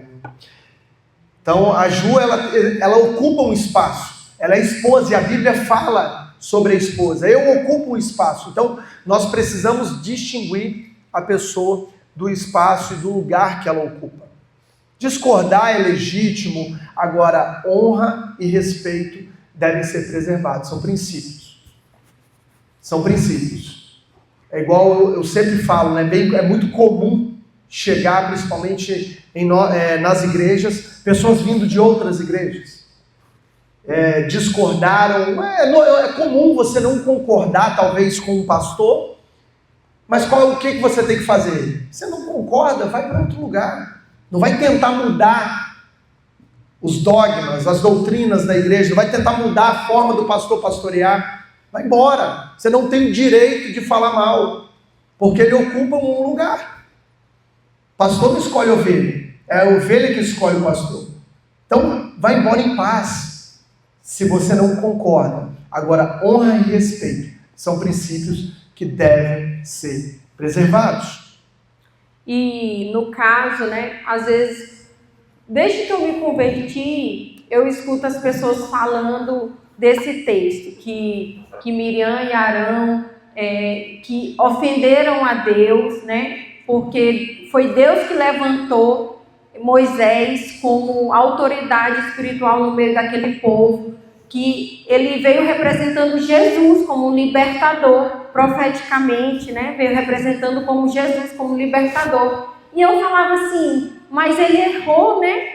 Então, a Ju, ela ocupa um espaço, ela é esposa, e a Bíblia fala sobre a esposa. Eu ocupo um espaço, então nós precisamos distinguir a pessoa do espaço e do lugar que ela ocupa. Discordar é legítimo, agora honra e respeito devem ser preservados, são princípios. São princípios. É igual eu sempre falo, né? É muito comum chegar, principalmente nas igrejas, pessoas vindo de outras igrejas. Discordaram. É comum você não concordar, talvez, com um pastor, mas o que você tem que fazer? Você não concorda, vai para outro lugar. Não vai tentar mudar os dogmas, as doutrinas da igreja, não vai tentar mudar a forma do pastor pastorear. Vai embora, você não tem o direito de falar mal, porque ele ocupa um lugar. O pastor não escolhe ovelha, é a ovelha que escolhe o pastor. Então, vai embora em paz, se você não concorda. Agora, honra e respeito são princípios que devem ser preservados. E no caso, né, às vezes, desde que eu me converti, eu escuto as pessoas falando desse texto, que Miriam e Arão que ofenderam a Deus, né? Porque foi Deus que levantou Moisés como autoridade espiritual no meio daquele povo, que ele veio representando Jesus como libertador, profeticamente, né? Veio representando como Jesus como libertador. E eu falava assim, mas ele errou, né?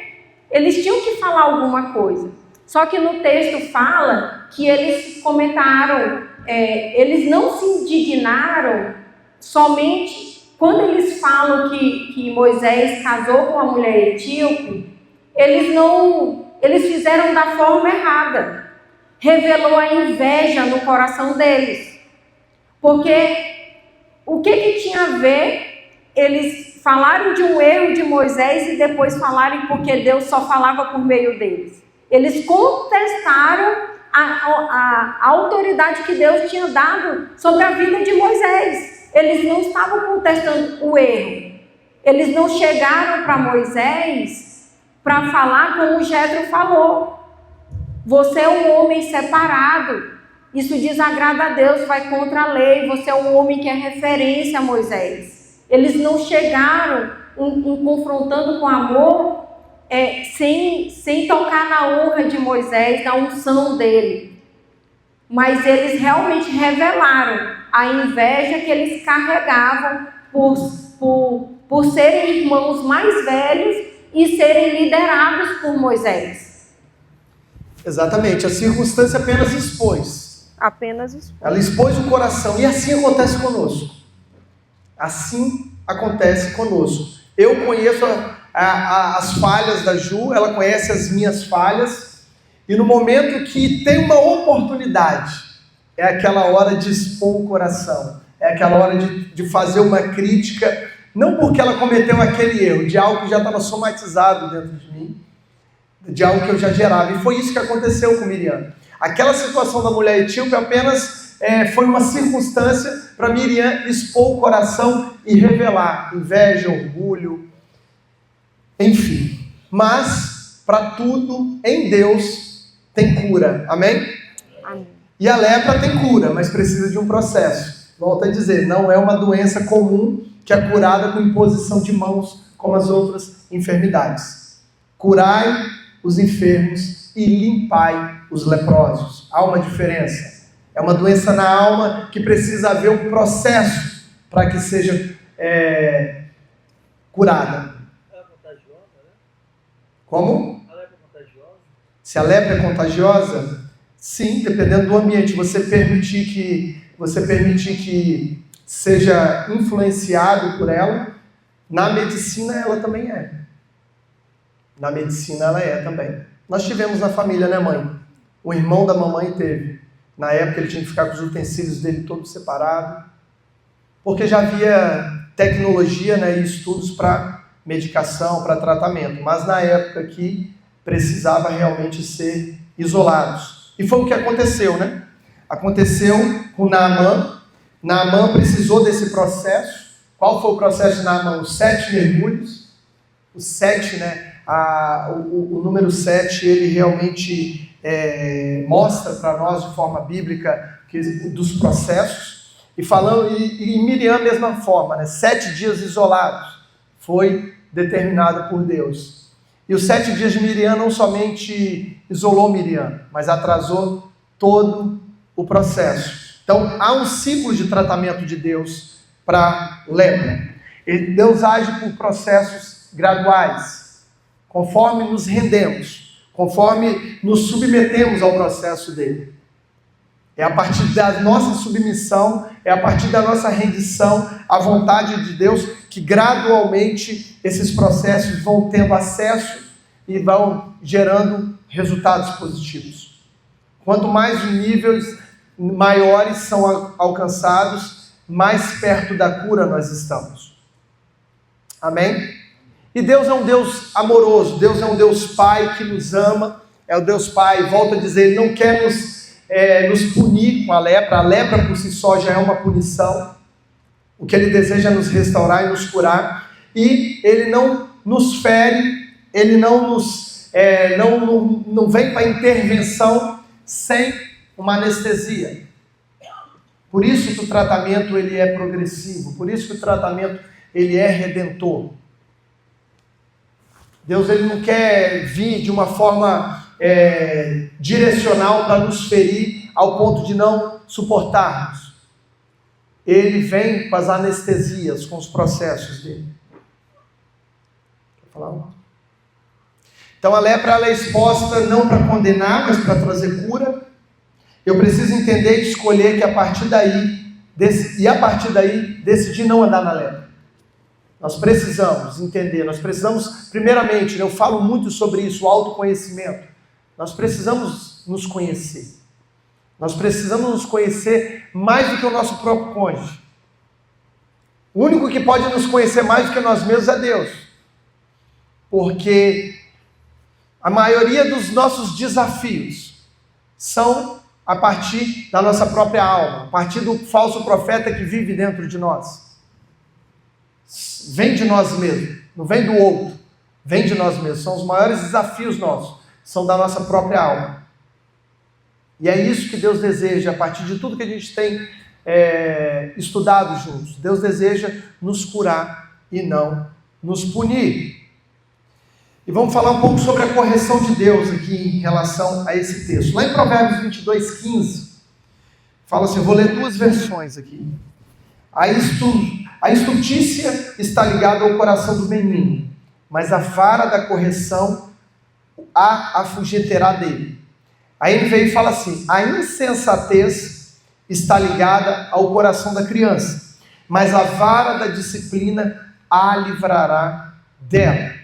Eles tinham que falar alguma coisa. Só que no texto fala que eles comentaram, eles não se indignaram somente quando eles falam que Moisés casou com a mulher etíope, eles fizeram da forma errada. Revelou a inveja no coração deles. Porque o que tinha a ver eles falarem de um erro de Moisés e depois falarem porque Deus só falava por meio deles? Eles contestaram a autoridade que Deus tinha dado sobre a vida de Moisés. Eles não estavam contestando o erro. Eles não chegaram para Moisés para falar como Jetro falou. Você é um homem separado. Isso desagrada a Deus, vai contra a lei. Você é um homem que é referência a Moisés. Eles não chegaram em confrontando com amor, sem tocar na honra de Moisés, na unção dele. Mas eles realmente revelaram a inveja que eles carregavam por serem irmãos mais velhos e serem liderados por Moisés. Exatamente, a circunstância apenas expôs. Apenas expôs. Ela expôs o coração, e assim acontece conosco. Assim acontece conosco. Eu conheço as falhas da Ju, ela conhece as minhas falhas, e no momento que tem uma oportunidade, é aquela hora de expor o coração, é aquela hora de fazer uma crítica, não porque ela cometeu aquele erro, de algo que já estava somatizado dentro de mim, de algo que eu já gerava, e foi isso que aconteceu com Miriam. Aquela situação da mulher etíope apenas foi uma circunstância para Miriam expor o coração e revelar inveja, orgulho, enfim. Mas, para tudo, em Deus, tem cura. Amém? Amém. E a lepra tem cura, mas precisa de um processo. Volto a dizer, não é uma doença comum que é curada com imposição de mãos, como as outras enfermidades. Curai os enfermos e limpai os leprosos. Há uma diferença. É uma doença na alma que precisa haver um processo para que seja curada. Ela é contagiosa, né? Como? A lepra é contagiosa? Se a lepra é contagiosa, sim, dependendo do ambiente. Você permitir que seja influenciado por ela, na medicina ela também é. Na medicina ela é também. Nós tivemos na família, né, mãe? O irmão da mamãe teve. Na época ele tinha que ficar com os utensílios dele todos separados, porque já havia tecnologia, né, e estudos para medicação, para tratamento, mas na época que precisava realmente ser isolados. E foi o que aconteceu, né? Aconteceu com Naamã. Naamã precisou desse processo. Qual foi o processo de Naamã? Os 7 mergulhos. Os 7, né? O número 7, ele realmente mostra para nós de forma bíblica dos processos. E Miriam, mesma forma, né? 7 dias isolados foi determinado por Deus. E os 7 dias de Miriam não somente isolou Miriam, mas atrasou todo o processo. Então, há um ciclo de tratamento de Deus para lepra. Deus age por processos graduais, conforme nos rendemos, conforme nos submetemos ao processo dele. É a partir da nossa submissão, é a partir da nossa rendição à vontade de Deus, que gradualmente esses processos vão tendo acesso e vão gerando resultados positivos. Quanto mais os níveis maiores são alcançados, mais perto da cura nós estamos. Amém? E Deus é um Deus amoroso, Deus é um Deus Pai que nos ama, é o Deus Pai, volto a dizer, Ele não quer nos punir com a lepra por si só já é uma punição. O que Ele deseja é nos restaurar e nos curar, e Ele não nos fere, Ele não vem para intervenção sem uma anestesia. Por isso que o tratamento ele é progressivo, por isso que o tratamento ele é redentor. Deus ele não quer vir de uma forma direcional para nos ferir ao ponto de não suportarmos. Ele vem com as anestesias, com os processos dele. Quer falar? Então a lepra ela é exposta não para condenar, mas para trazer cura. Eu preciso entender e escolher que a partir daí decidir não andar na lepra. Nós precisamos entender, nós precisamos, primeiramente, eu falo muito sobre isso, o autoconhecimento. Nós precisamos nos conhecer. Nós precisamos nos conhecer mais do que o nosso próprio cônjuge. O único que pode nos conhecer mais do que nós mesmos é Deus. Porque a maioria dos nossos desafios são a partir da nossa própria alma, a partir do falso profeta que vive dentro de nós. Vem de nós mesmos, não vem do outro, vem de nós mesmos. São os maiores desafios nossos, são da nossa própria alma. E é isso que Deus deseja, a partir de tudo que a gente tem estudado juntos. Deus deseja nos curar e não nos punir. E vamos falar um pouco sobre a correção de Deus aqui em relação a esse texto. Lá em Provérbios 22:15, fala assim, eu vou ler 2 versões aqui. A estultícia está ligada ao coração do menino, mas a vara da correção a afugentará dele. A NVI fala assim, a insensatez está ligada ao coração da criança, mas a vara da disciplina a livrará dela.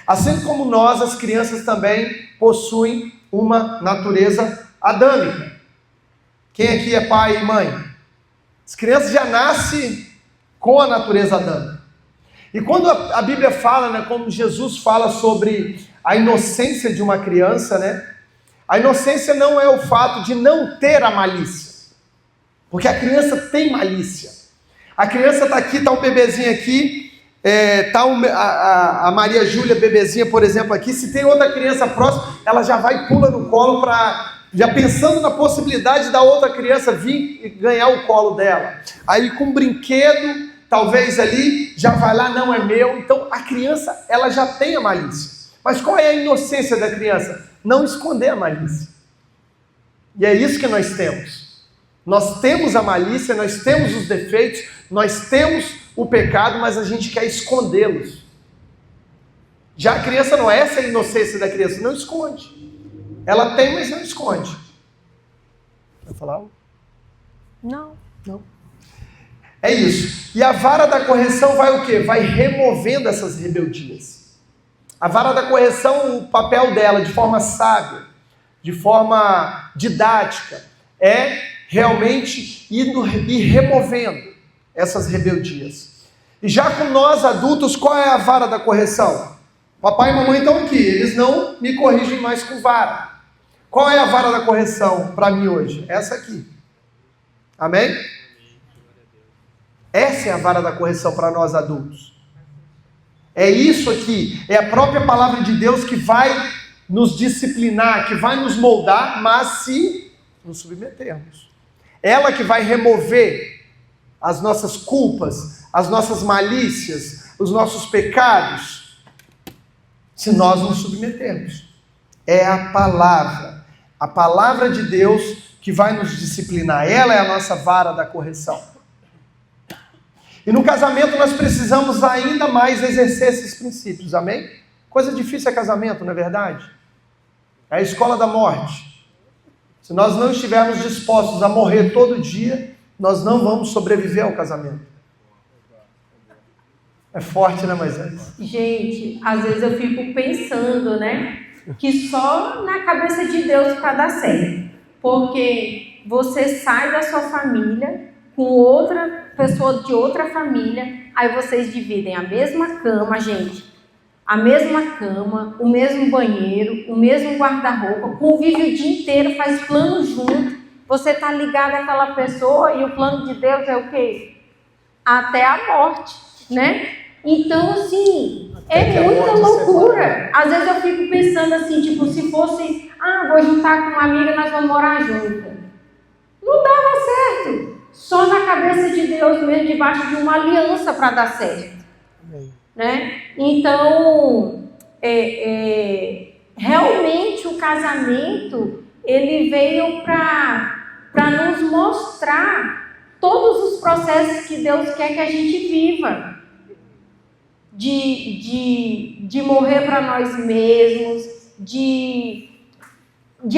Assim como nós, as crianças também possuem uma natureza adâmica. Quem aqui é pai e mãe? As crianças já nascem com a natureza adâmica. E quando a Bíblia fala, né, como Jesus fala sobre a inocência de uma criança, né? A inocência não é o fato de não ter a malícia. Porque a criança tem malícia. A criança está aqui, está um bebezinho aqui, está a Maria Júlia, bebezinha, por exemplo, aqui. Se tem outra criança próxima, ela já vai e pula no colo, já pensando na possibilidade da outra criança vir e ganhar o colo dela. Aí com um brinquedo, talvez ali, já vai lá, não é meu. Então a criança, ela já tem a malícia. Mas qual é a inocência da criança? Não esconder a malícia. E é isso que nós temos. Nós temos a malícia, nós temos os defeitos, nós temos o pecado, mas a gente quer escondê-los. Já a criança não é essa a inocência da criança, não esconde. Ela tem, mas não esconde. Vai falar algo? Não. É isso. E a vara da correção vai o quê? Vai removendo essas rebeldias. A vara da correção, o papel dela, de forma sábia, de forma didática, é realmente ir removendo essas rebeldias. E já com nós adultos, qual é a vara da correção? Papai e mamãe estão aqui, eles não me corrigem mais com vara. Qual é a vara da correção para mim hoje? Essa aqui. Amém? Essa é a vara da correção para nós adultos. É isso aqui, é a própria palavra de Deus que vai nos disciplinar, que vai nos moldar, mas se nos submetermos. Ela que vai remover as nossas culpas, as nossas malícias, os nossos pecados, se nós nos submetermos. É a palavra de Deus que vai nos disciplinar. Ela é a nossa vara da correção. E no casamento nós precisamos ainda mais exercer esses princípios, amém? Coisa difícil é casamento, não é verdade? É a escola da morte. Se nós não estivermos dispostos a morrer todo dia, nós não vamos sobreviver ao casamento. É forte, né, Moisés? Gente, às vezes eu fico pensando, né, que só na cabeça de Deus para dar certo. Porque você sai da sua família com outra pessoa de outra família, aí vocês dividem a mesma cama, gente. A mesma cama, o mesmo banheiro, o mesmo guarda-roupa, convive o dia inteiro, faz plano junto. Você está ligado àquela pessoa e o plano de Deus é o quê? Até a morte, né? Então, assim, é muita loucura. Às vezes eu fico pensando assim, tipo, se fosse, vou juntar com uma amiga, nós vamos morar juntas. Não dava certo. Só na cabeça de Deus mesmo, debaixo de uma aliança para dar certo. Né? Então, realmente o casamento, ele veio para nos mostrar todos os processos que Deus quer que a gente viva. De morrer para nós mesmos, de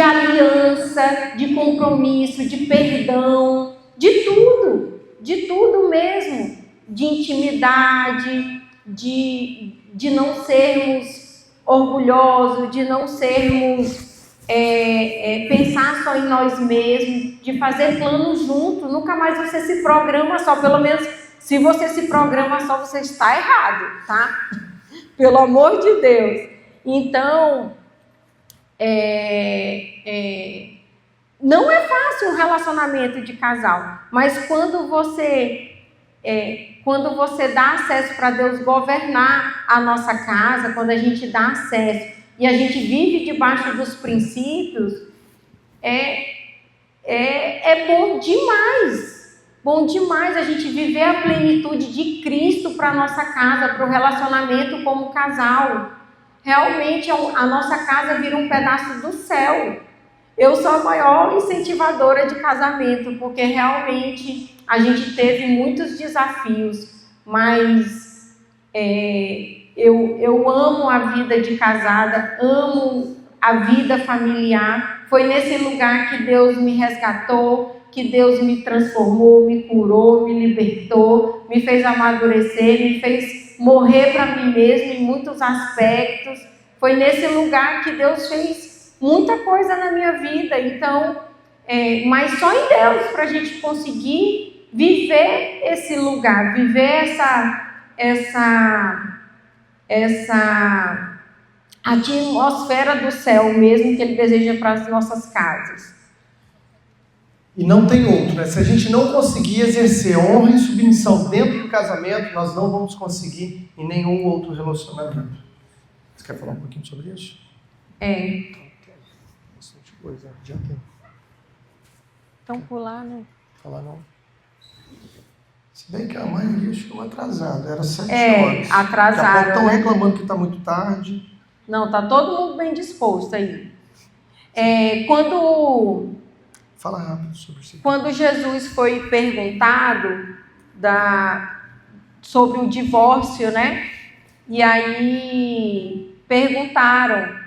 aliança, de compromisso, de perdão, de tudo mesmo, de intimidade, de não sermos orgulhosos, de não sermos pensar só em nós mesmos, de fazer planos juntos. Nunca mais você se programa só, pelo menos se você se programa só, você está errado, tá? Pelo amor de Deus. Então, não é fácil um relacionamento de casal, mas quando você dá acesso para Deus governar a nossa casa, quando a gente dá acesso e a gente vive debaixo dos princípios, é bom demais. Bom demais a gente viver a plenitude de Cristo para a nossa casa, para o relacionamento como casal. Realmente a nossa casa vira um pedaço do céu. Eu sou a maior incentivadora de casamento, porque realmente a gente teve muitos desafios, mas eu amo a vida de casada, amo a vida familiar. Foi nesse lugar que Deus me resgatou, que Deus me transformou, me curou, me libertou, me fez amadurecer, me fez morrer para mim mesmo em muitos aspectos. Foi nesse lugar que Deus fez muita coisa na minha vida. Então, mas só em Deus para a gente conseguir viver esse lugar, viver essa atmosfera do céu mesmo que Ele deseja para as nossas casas. E não tem outro, né? Se a gente não conseguir exercer honra e submissão dentro do casamento, nós não vamos conseguir em nenhum outro relacionamento. Você quer falar um pouquinho sobre isso? Bastante coisa, já tem. Então, pular, né? Falar não. Se bem que a maioria chegou atrasada, era 7 horas. Atrasada. Daqui a pouco estão reclamando que está muito tarde. Não, tá todo mundo bem disposto aí. Fala rápido sobre isso. Quando Jesus foi perguntado sobre o divórcio, né? E aí perguntaram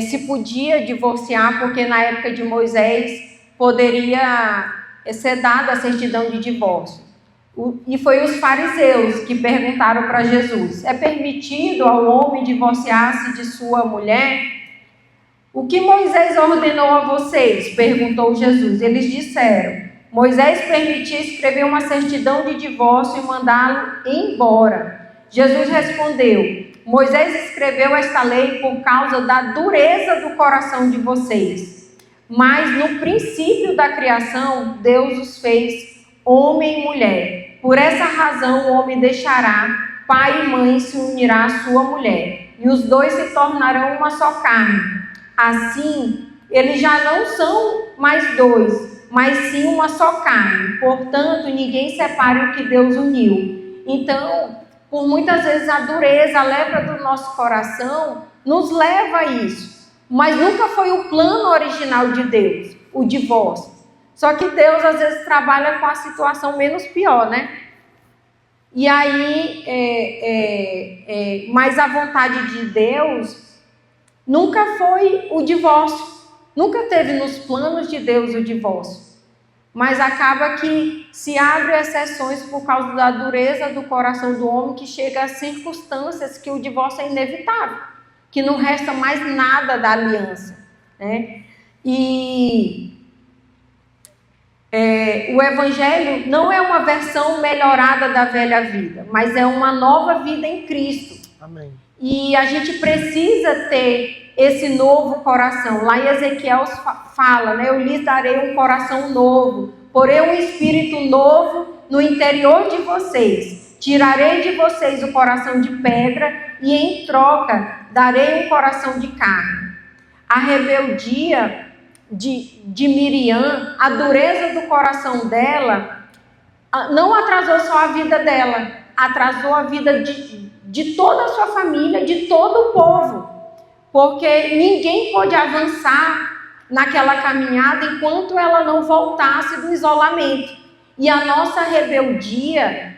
se podia divorciar, porque na época de Moisés poderia ser dada a certidão de divórcio. E foi os fariseus que perguntaram para Jesus: é permitido ao homem divorciar-se de sua mulher? O que Moisés ordenou a vocês? Perguntou Jesus. Eles disseram: Moisés permitia escrever uma certidão de divórcio e mandá-lo embora. Jesus respondeu: Moisés escreveu esta lei por causa da dureza do coração de vocês. Mas no princípio da criação, Deus os fez homem e mulher. Por essa razão, o homem deixará pai e mãe e se unirá à sua mulher, e os dois se tornarão uma só carne. Assim, eles já não são mais dois, mas sim uma só carne. Portanto, ninguém separe o que Deus uniu. Então, por muitas vezes a dureza, a lepra do nosso coração nos leva a isso. Mas nunca foi o plano original de Deus, o divórcio. Só que Deus às vezes trabalha com a situação menos pior, né? E aí, mas a vontade de Deus nunca foi o divórcio. Nunca teve nos planos de Deus o divórcio. Mas acaba que se abrem exceções por causa da dureza do coração do homem, que chega a circunstâncias que o divórcio é inevitável, que não resta mais nada da aliança, né? O Evangelho não é uma versão melhorada da velha vida, mas é uma nova vida em Cristo. Amém. E a gente precisa ter esse novo coração. Lá em Ezequiel fala, né? Eu lhes darei um coração novo, porém um espírito novo no interior de vocês. Tirarei de vocês o coração de pedra e em troca darei um coração de carne. A rebeldia de Miriam, a dureza do coração dela, não atrasou só a vida dela, atrasou a vida de toda a sua família, de todo o povo, porque ninguém pôde avançar naquela caminhada enquanto ela não voltasse do isolamento. E a nossa rebeldia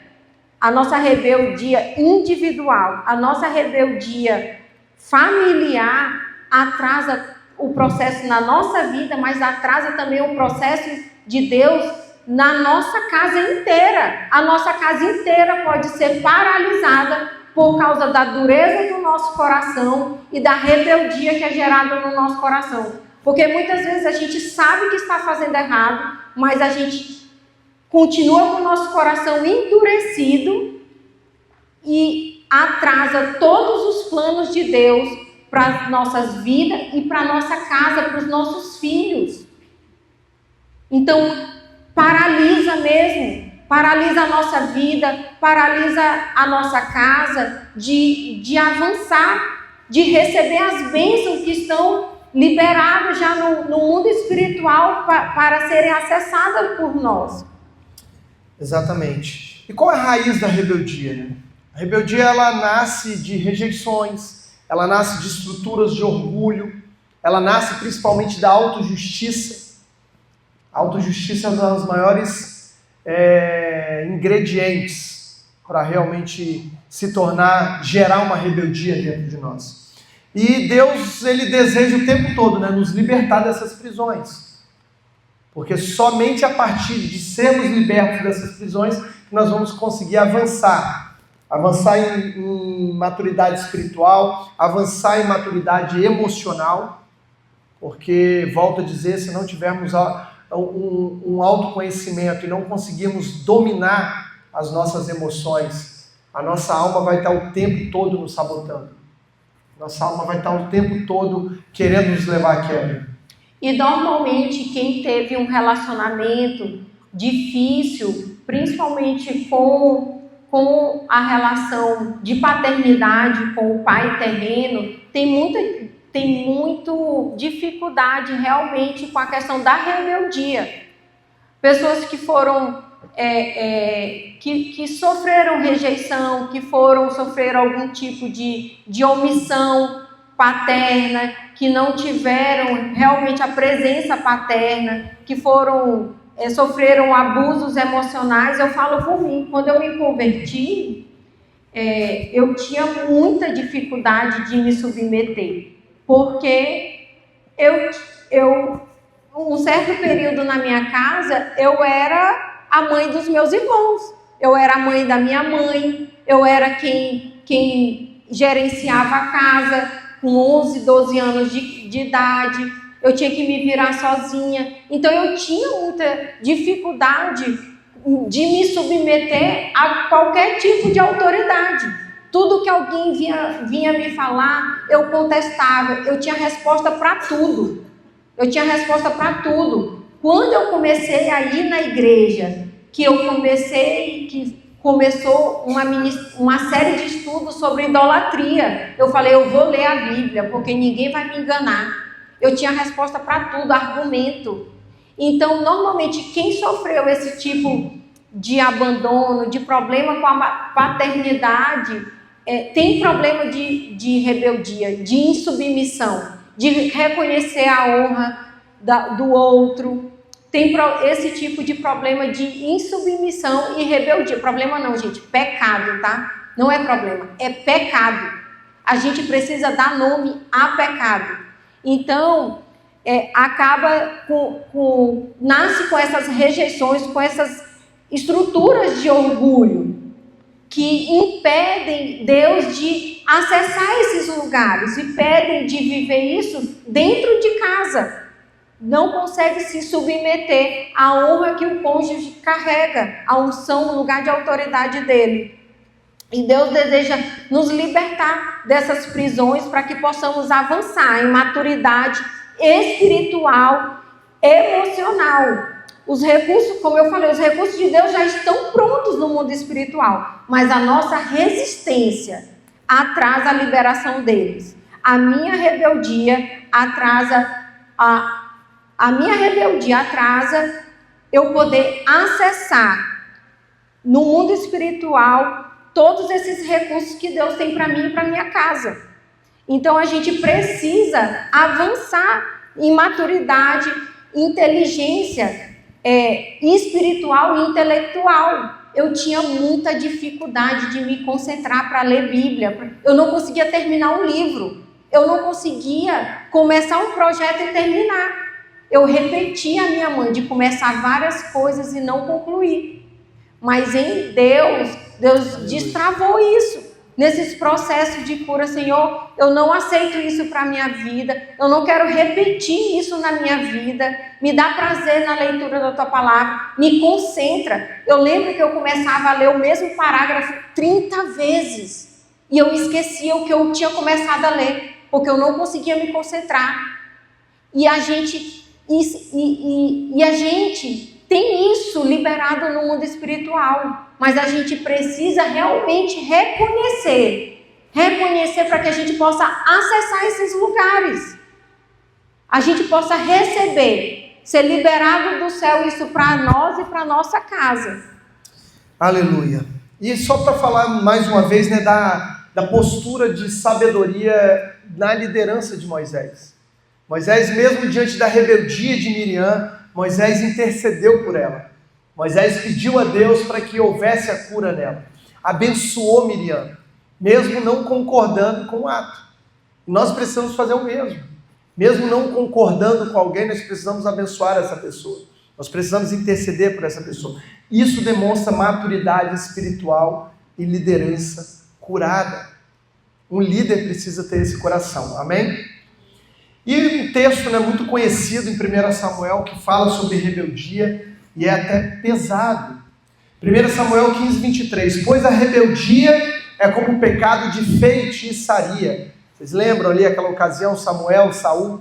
individual, a nossa rebeldia familiar atrasa o processo na nossa vida, mas atrasa também o processo de Deus na nossa casa inteira. A nossa casa inteira pode ser paralisada por causa da dureza do nosso coração e da rebeldia que é gerada no nosso coração. Porque muitas vezes a gente sabe que está fazendo errado, mas a gente continua com o nosso coração endurecido e atrasa todos os planos de Deus para as nossas vidas e para a nossa casa, para os nossos filhos. Então, paralisa mesmo, paralisa a nossa vida, paralisa a nossa casa de avançar, de receber as bênçãos que estão liberadas já no mundo espiritual para serem acessadas por nós. Exatamente. E qual é a raiz da rebeldia, né? A rebeldia, ela nasce de rejeições, ela nasce de estruturas de orgulho, ela nasce principalmente da autojustiça. A autojustiça é um dos maiores ingredientes para realmente gerar uma rebeldia dentro de nós. E Deus, Ele deseja o tempo todo, né, nos libertar dessas prisões. Porque somente a partir de sermos libertos dessas prisões que nós vamos conseguir avançar avançar em maturidade espiritual, avançar em maturidade emocional, porque, volto a dizer, se não tivermos um autoconhecimento e não conseguirmos dominar as nossas emoções, a nossa alma vai estar o tempo todo nos sabotando. Nossa alma vai estar o tempo todo querendo nos levar à queda. E normalmente quem teve um relacionamento difícil, principalmente com a relação de paternidade com o pai terreno, tem muito dificuldade realmente com a questão da rebeldia. Pessoas que foram, que sofreram rejeição, que sofreram algum tipo de omissão paterna, que não tiveram realmente a presença paterna, que sofreram abusos emocionais. Eu falo por mim, quando eu me converti, eu tinha muita dificuldade de me submeter, porque um certo período na minha casa, eu era a mãe dos meus irmãos, eu era a mãe da minha mãe, eu era quem gerenciava a casa com 11, 12 anos de idade, eu tinha que me virar sozinha, então eu tinha muita dificuldade de me submeter a qualquer tipo de autoridade. Tudo que alguém vinha me falar, eu contestava, eu tinha resposta para tudo. Quando eu comecei a ir na igreja, que começou uma série de estudos sobre idolatria, eu falei, eu vou ler a Bíblia, porque ninguém vai me enganar. Eu tinha resposta para tudo, argumento. Então, normalmente, quem sofreu esse tipo de abandono, de problema com a paternidade, tem problema de rebeldia, de insubmissão, de reconhecer a honra do outro. Tem esse tipo de problema de insubmissão e rebeldia. Problema não, gente, pecado, tá? Não é problema, é pecado. A gente precisa dar nome a pecado. Então, nasce com essas rejeições, com essas estruturas de orgulho que impedem Deus de acessar esses lugares, impedem de viver isso dentro de casa. Não consegue se submeter à honra que o cônjuge carrega, à unção, no lugar de autoridade dele. E Deus deseja nos libertar dessas prisões para que possamos avançar em maturidade espiritual, emocional. Os recursos, como eu falei, os recursos de Deus já estão prontos no mundo espiritual, mas a nossa resistência atrasa a liberação deles. A minha rebeldia atrasa eu poder acessar no mundo espiritual todos esses recursos que Deus tem para mim e para minha casa. Então a gente precisa avançar em maturidade, inteligência espiritual e intelectual. Eu tinha muita dificuldade de me concentrar para ler Bíblia. Eu não conseguia terminar um livro. Eu não conseguia começar um projeto e terminar. Eu repetia a minha mãe de começar várias coisas e não concluir. Mas em Deus destravou isso. Nesses processos de cura, Senhor, eu não aceito isso para a minha vida, eu não quero repetir isso na minha vida, me dá prazer na leitura da Tua Palavra, me concentra. Eu lembro que eu começava a ler o mesmo parágrafo 30 vezes, e eu esquecia o que eu tinha começado a ler, porque eu não conseguia me concentrar. E a gente tem isso liberado no mundo espiritual, mas a gente precisa realmente reconhecer para que a gente possa acessar esses lugares, a gente possa receber, ser liberado do céu isso para nós e para nossa casa. Aleluia. E só para falar mais uma vez, né, da postura de sabedoria na liderança de Moisés. Moisés, mesmo diante da rebeldia de Miriam, Moisés intercedeu por ela. Moisés pediu a Deus para que houvesse a cura nela. Abençoou Miriam, mesmo não concordando com o ato. Nós precisamos fazer o mesmo. Mesmo não concordando com alguém, nós precisamos abençoar essa pessoa. Nós precisamos interceder por essa pessoa. Isso demonstra maturidade espiritual e liderança curada. Um líder precisa ter esse coração, amém? E um texto muito conhecido em 1 Samuel que fala sobre rebeldia e é até pesado. 1 Samuel 15, 23. Pois a rebeldia é como o pecado de feitiçaria. Vocês lembram ali aquela ocasião, Samuel, Saul?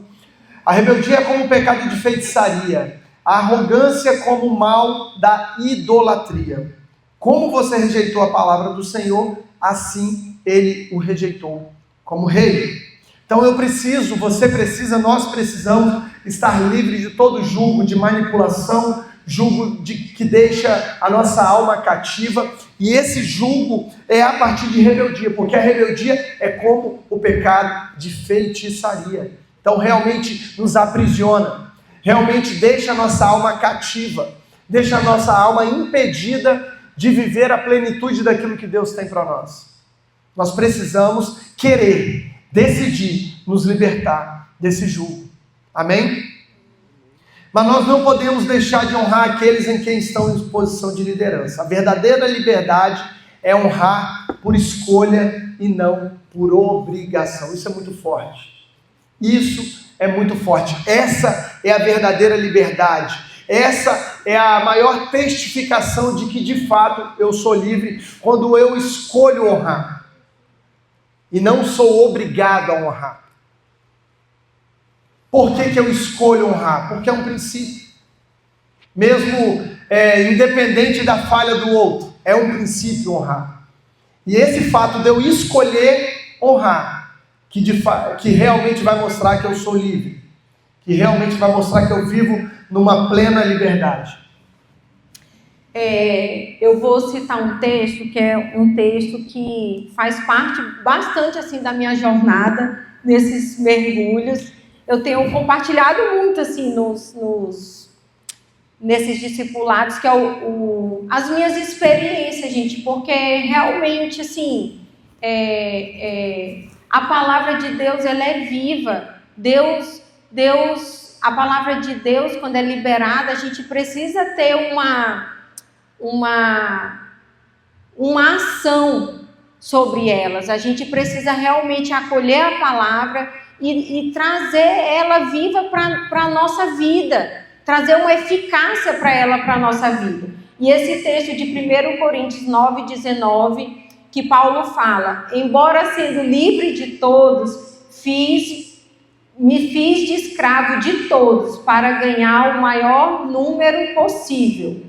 A rebeldia é como o pecado de feitiçaria. A arrogância como o mal da idolatria. Como você rejeitou a palavra do Senhor, assim ele o rejeitou como rei. Então você precisa, nós precisamos estar livres de todo julgo, de manipulação, julgo que deixa a nossa alma cativa. E esse julgo é a partir de rebeldia, porque a rebeldia é como o pecado de feitiçaria. Então realmente nos aprisiona, realmente deixa a nossa alma cativa, deixa a nossa alma impedida de viver a plenitude daquilo que Deus tem para nós. Nós precisamos querer, decidir nos libertar desse jugo. Amém? Mas nós não podemos deixar de honrar aqueles em quem estão em posição de liderança. A verdadeira liberdade é honrar por escolha e não por obrigação. Isso é muito forte. Isso é muito forte. Essa é a verdadeira liberdade. Essa é a maior testificação de que de fato eu sou livre quando eu escolho honrar. E não sou obrigado a honrar. Por que eu escolho honrar? Porque é um princípio. Mesmo independente da falha do outro, é um princípio honrar. E esse fato de eu escolher honrar, que realmente vai mostrar que eu sou livre, que realmente vai mostrar que eu vivo numa plena liberdade. Eu vou citar um texto que é um texto que faz parte bastante assim da minha jornada nesses mergulhos. Eu tenho compartilhado muito assim nesses discipulados, que é as minhas experiências, gente, porque realmente assim a palavra de Deus, ela é viva. Deus, a palavra de Deus, quando é liberada, a gente precisa ter uma ação sobre elas. A gente precisa realmente acolher a palavra e trazer ela viva para a nossa vida, trazer uma eficácia para ela, para a nossa vida. E esse texto de 1 Coríntios 9, 19, que Paulo fala: embora sendo livre de todos, me fiz de escravo de todos para ganhar o maior número possível.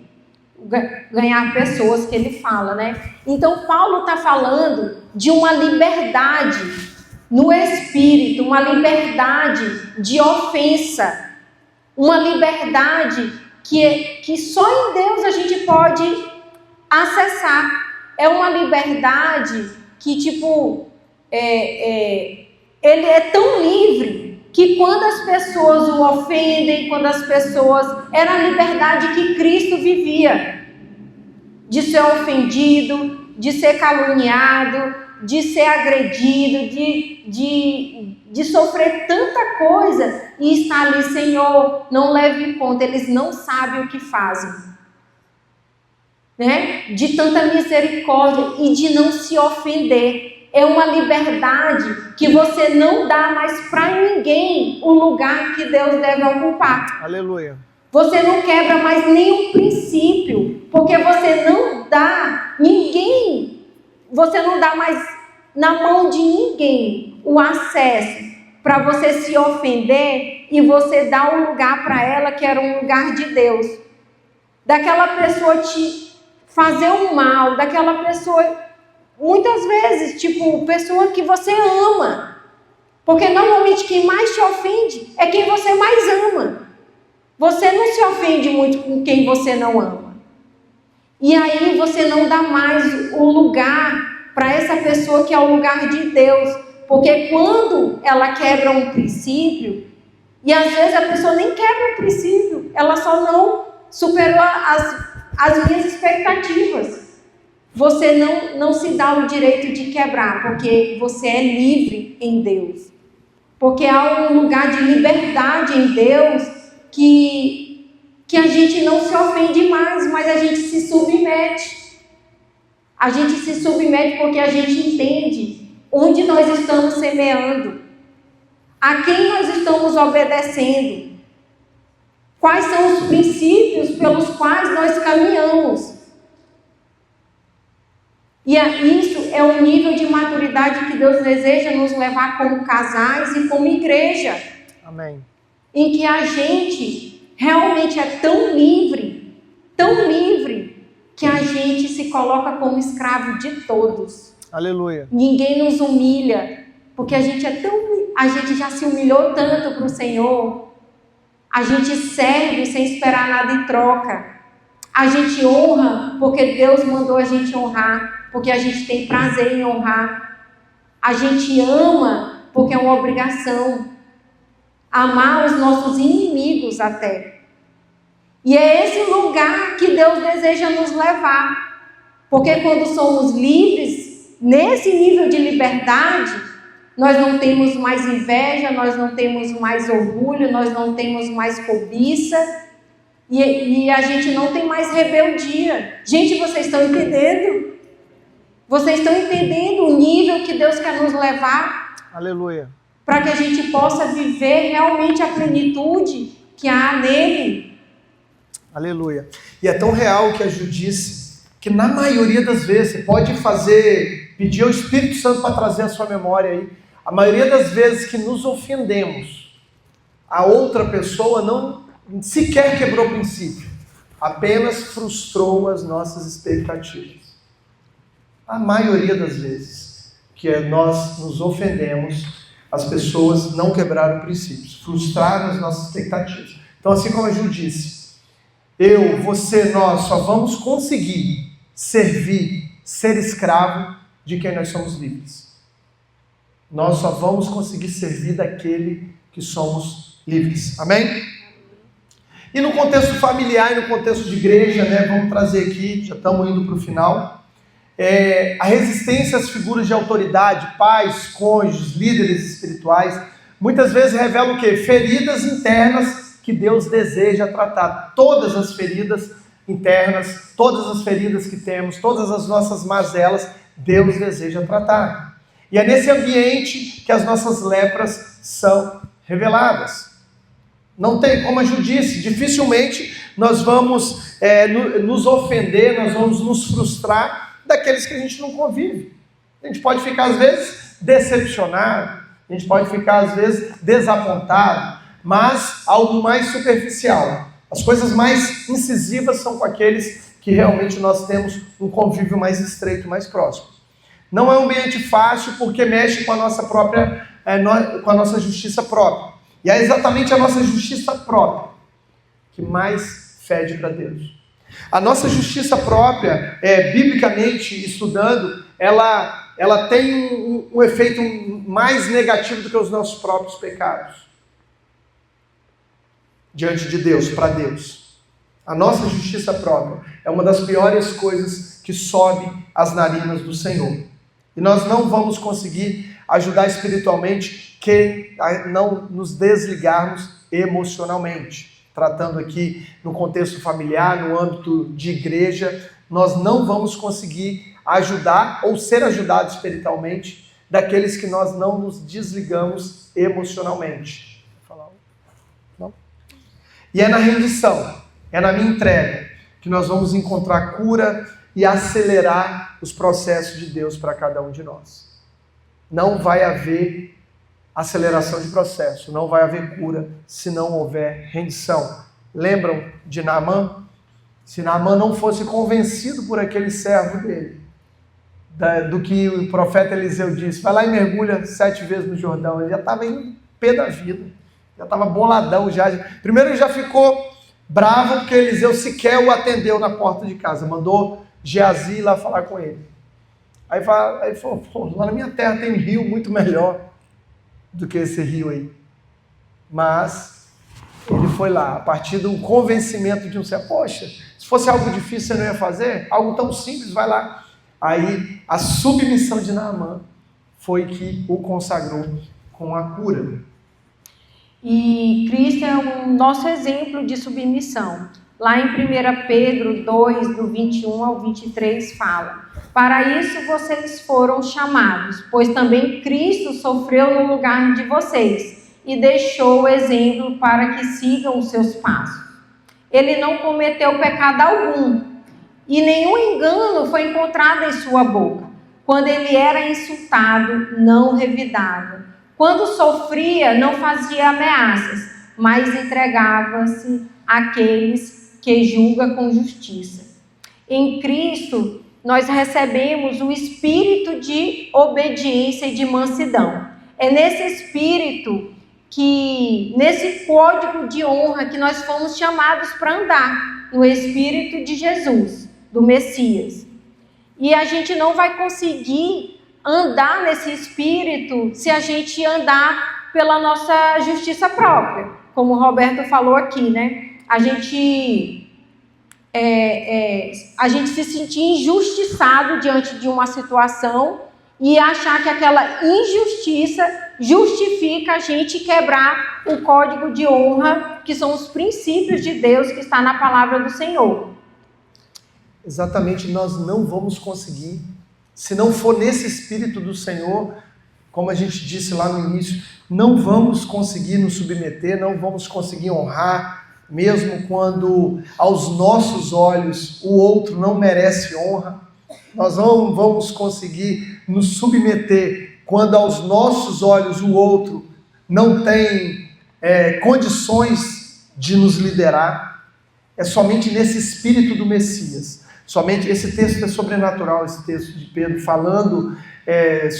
Ganhar pessoas, que ele fala, né? Então Paulo está falando de uma liberdade no espírito, uma liberdade de ofensa, uma liberdade que só em Deus a gente pode acessar. É uma liberdade que ele é tão livre que quando as pessoas o ofendem, quando as pessoas... Era a liberdade que Cristo vivia, de ser ofendido, de ser caluniado, de ser agredido, de sofrer tanta coisa e estar ali: Senhor, não leve em conta, eles não sabem o que fazem, né? De tanta misericórdia e de não se ofender. É uma liberdade que você não dá mais para ninguém o lugar que Deus deve ocupar. Aleluia. Você não quebra mais nenhum princípio, porque você não dá você não dá mais na mão de ninguém o acesso para você se ofender e você dá um lugar para ela que era um lugar de Deus. Daquela pessoa te fazer um mal, daquela pessoa, muitas vezes, pessoa que você ama. Porque normalmente quem mais te ofende é quem você mais ama. Você não se ofende muito com quem você não ama. E aí você não dá mais o lugar para essa pessoa que é o lugar de Deus. Porque quando ela quebra um princípio, e às vezes a pessoa nem quebra um princípio, ela só não superou as minhas expectativas. Você não se dá o direito de quebrar, porque você é livre em Deus. Porque há um lugar de liberdade em Deus que a gente não se ofende mais, mas a gente se submete. A gente se submete porque a gente entende onde nós estamos semeando, a quem nós estamos obedecendo, quais são os princípios pelos quais nós caminhamos. E isso é o nível de maturidade que Deus deseja nos levar como casais e como igreja. Amém. Em que a gente realmente é tão livre, que a gente se coloca como escravo de todos. Aleluia. Ninguém nos humilha, porque a gente já se humilhou tanto para o Senhor. A gente serve sem esperar nada em troca. A gente honra porque Deus mandou a gente honrar, porque a gente tem prazer em honrar. A gente ama porque é uma obrigação. Amar os nossos inimigos até. E é esse lugar que Deus deseja nos levar. Porque quando somos livres, nesse nível de liberdade, nós não temos mais inveja, nós não temos mais orgulho, nós não temos mais cobiça. E a gente não tem mais rebeldia. Gente, vocês estão entendendo? Vocês estão entendendo o nível que Deus quer nos levar? Aleluia. Para que a gente possa viver realmente a plenitude que há nele. Aleluia. E é tão real que a Ju disse, que na maioria das vezes, você pode pedir ao Espírito Santo para trazer a sua memória aí, a maioria das vezes que nos ofendemos, a outra pessoa não sequer quebrou o princípio, apenas frustrou as nossas expectativas. A maioria das vezes que nós nos ofendemos, as pessoas não quebraram princípios, frustraram as nossas expectativas. Então, assim como a Ju disse, nós só vamos conseguir servir, ser escravo de quem nós somos livres. Nós só vamos conseguir servir daquele que somos livres. Amém? E no contexto familiar e no contexto de igreja, vamos trazer aqui, já estamos indo para o final, a resistência às figuras de autoridade, pais, cônjuges, líderes espirituais, muitas vezes revela o quê? Feridas internas que Deus deseja tratar. Todas as feridas internas, todas as feridas que temos, todas as nossas mazelas, Deus deseja tratar. E é nesse ambiente que as nossas lepras são reveladas. Não tem, como a Ju disse, dificilmente nós vamos nos ofender, nós vamos nos frustrar daqueles que a gente não convive. A gente pode ficar, às vezes, decepcionado, a gente pode ficar, às vezes, desapontado, mas algo mais superficial. As coisas mais incisivas são com aqueles que realmente nós temos um convívio mais estreito, mais próximo. Não é um ambiente fácil porque mexe com a nossa própria, com a nossa justiça própria. E é exatamente a nossa justiça própria que mais fede para Deus. A nossa justiça própria, biblicamente estudando, ela tem um efeito mais negativo do que os nossos próprios pecados. Diante de Deus, para Deus. A nossa justiça própria é uma das piores coisas que sobe às narinas do Senhor. E nós não vamos conseguir ajudar espiritualmente quem não nos desligarmos emocionalmente. Tratando aqui no contexto familiar, no âmbito de igreja, nós não vamos conseguir ajudar ou ser ajudados espiritualmente daqueles que nós não nos desligamos emocionalmente. Não? E é na rendição, é na minha entrega, que nós vamos encontrar cura e acelerar os processos de Deus para cada um de nós. Não vai haver aceleração de processo, não vai haver cura se não houver rendição. Lembram de Naamã? Se Naamã não fosse convencido por aquele servo dele, do que o profeta Eliseu disse, vai lá e mergulha 7 vezes no Jordão, ele já estava em pé da vida, já estava boladão já. Primeiro ele já ficou bravo porque Eliseu sequer o atendeu na porta de casa, mandou Geazi ir lá falar com ele. Aí falou, lá na minha terra tem um rio muito melhor do que esse rio aí. Mas ele foi lá, a partir do convencimento de um ser, poxa, se fosse algo difícil você não ia fazer? Algo tão simples, vai lá. Aí a submissão de Naamã foi que o consagrou com a cura. E Cristo é o nosso exemplo de submissão. Lá em 1 Pedro 2, do 21 ao 23, fala: para isso vocês foram chamados, pois também Cristo sofreu no lugar de vocês e deixou o exemplo para que sigam os seus passos. Ele não cometeu pecado algum e nenhum engano foi encontrado em sua boca. Quando ele era insultado, não revidava. Quando sofria, não fazia ameaças, mas entregava-se àqueles que julga com justiça. Em Cristo, nós recebemos o espírito de obediência e de mansidão. É nesse espírito nesse código de honra que nós fomos chamados para andar, no espírito de Jesus, do Messias. E a gente não vai conseguir andar nesse espírito se a gente andar pela nossa justiça própria, como o Roberto falou aqui, né? A gente se sentir injustiçado diante de uma situação e achar que aquela injustiça justifica a gente quebrar o código de honra, que são os princípios de Deus que está na palavra do Senhor. Exatamente, nós não vamos conseguir, se não for nesse espírito do Senhor, como a gente disse lá no início, não vamos conseguir nos submeter, não vamos conseguir honrar, mesmo quando aos nossos olhos o outro não merece honra. Nós não vamos conseguir nos submeter quando aos nossos olhos o outro não tem condições de nos liderar. É somente nesse espírito do Messias. Somente esse texto é sobrenatural, esse texto de Pedro, falando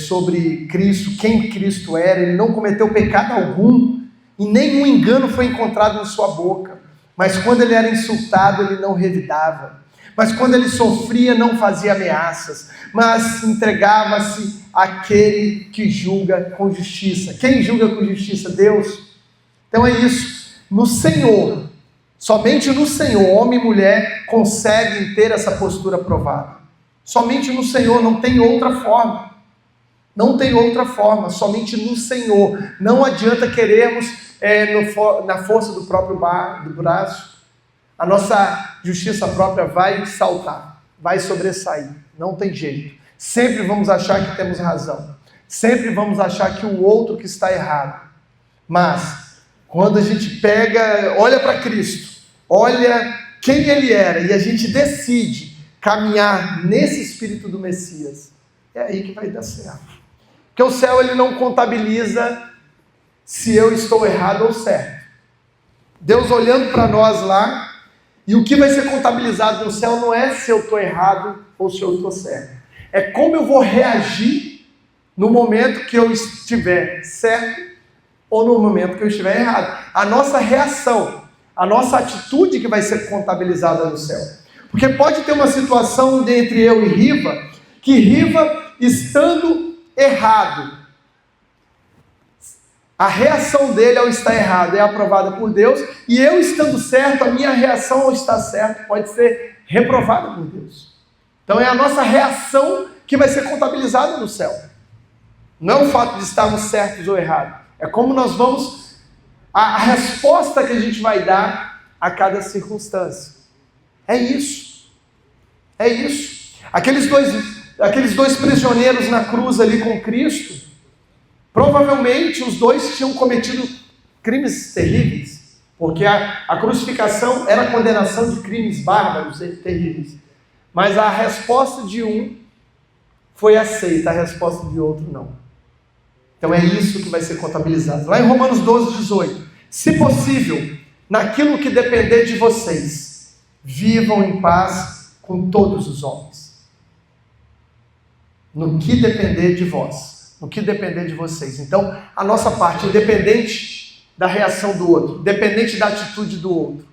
sobre Cristo, quem Cristo era. Ele não cometeu pecado algum e nenhum engano foi encontrado em sua boca. Mas quando ele era insultado, ele não revidava. Mas quando ele sofria, não fazia ameaças, mas entregava-se àquele que julga com justiça. Quem julga com justiça? Deus. Então é isso. No Senhor, somente no Senhor, homem e mulher conseguem ter essa postura provada. Somente no Senhor, não tem outra forma. Não tem outra forma, somente no Senhor. Não adianta querermos na força do próprio do braço. A nossa justiça própria vai saltar, vai sobressair, não tem jeito. Sempre vamos achar que temos razão, sempre vamos achar que o outro que está errado. Mas, quando a gente olha para Cristo, olha quem Ele era, e a gente decide caminhar nesse espírito do Messias, é aí que vai dar certo. Porque o céu ele não contabiliza se eu estou errado ou certo. Deus olhando para nós lá, e o que vai ser contabilizado no céu não é se eu estou errado ou se eu estou certo. É como eu vou reagir no momento que eu estiver certo ou no momento que eu estiver errado. A nossa reação, a nossa atitude que vai ser contabilizada no céu. Porque pode ter uma situação entre eu e Riva, que Riva estando errado, a reação dele ao estar errado é aprovada por Deus, e eu estando certo, a minha reação ao estar certo pode ser reprovada por Deus. Então é a nossa reação que vai ser contabilizada no céu. Não é o fato de estarmos certos ou errados. É como nós vamos, a resposta que a gente vai dar a cada circunstância. É isso. É isso. Aqueles dois prisioneiros na cruz ali com Cristo, provavelmente os dois tinham cometido crimes terríveis, porque a crucificação era a condenação de crimes bárbaros e terríveis. Mas a resposta de um foi aceita, a resposta de outro não. Então é isso que vai ser contabilizado. Lá em Romanos 12, 18. Se possível, naquilo que depender de vocês, vivam em paz com todos os homens. No que depender de vós, no que depender de vocês. Então, a nossa parte, independente da reação do outro, independente da atitude do outro,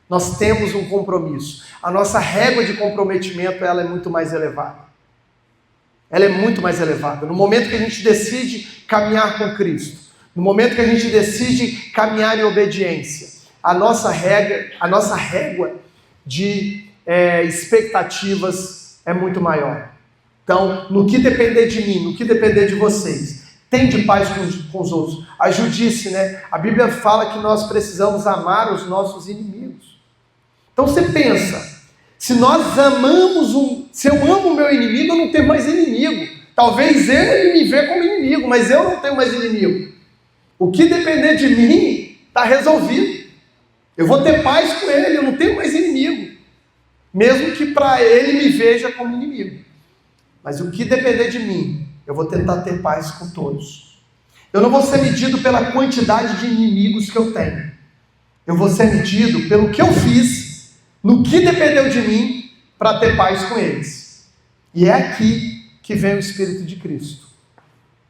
nós temos um compromisso. A nossa régua de comprometimento, ela é muito mais elevada. Ela é muito mais elevada. No momento que a gente decide caminhar com Cristo, no momento que a gente decide caminhar em obediência, a nossa régua de expectativas é muito maior. Então, no que depender de mim, no que depender de vocês, tende paz com os outros. A Ju disse, né? A Bíblia fala que nós precisamos amar os nossos inimigos. Então você pensa, se eu amo o meu inimigo, eu não tenho mais inimigo. Talvez ele me vê como inimigo, mas eu não tenho mais inimigo. O que depender de mim, está resolvido. Eu vou ter paz com ele, eu não tenho mais inimigo. Mesmo que para ele me veja como inimigo. Mas o que depender de mim, eu vou tentar ter paz com todos. Eu não vou ser medido pela quantidade de inimigos que eu tenho. Eu vou ser medido pelo que eu fiz, no que dependeu de mim, para ter paz com eles. E é aqui que vem o Espírito de Cristo.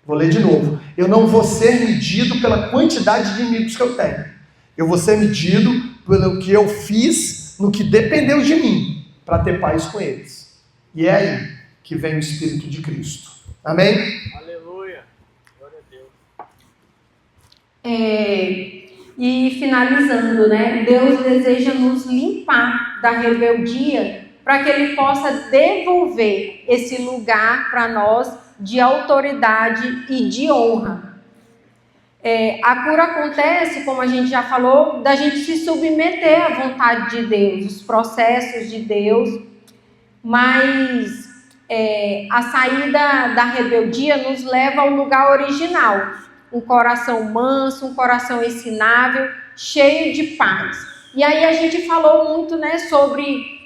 Vou ler de novo. Eu não vou ser medido pela quantidade de inimigos que eu tenho. Eu vou ser medido pelo que eu fiz, no que dependeu de mim, para ter paz com eles. E é aí que vem o Espírito de Cristo. Amém? Aleluia. Glória a Deus. E finalizando, né? Deus deseja nos limpar da rebeldia para que Ele possa devolver esse lugar para nós de autoridade e de honra. A cura acontece, como a gente já falou, da gente se submeter à vontade de Deus, os processos de Deus, mas a saída da rebeldia nos leva ao lugar original, um coração manso, um coração ensinável, cheio de paz. E aí a gente falou muito, né, sobre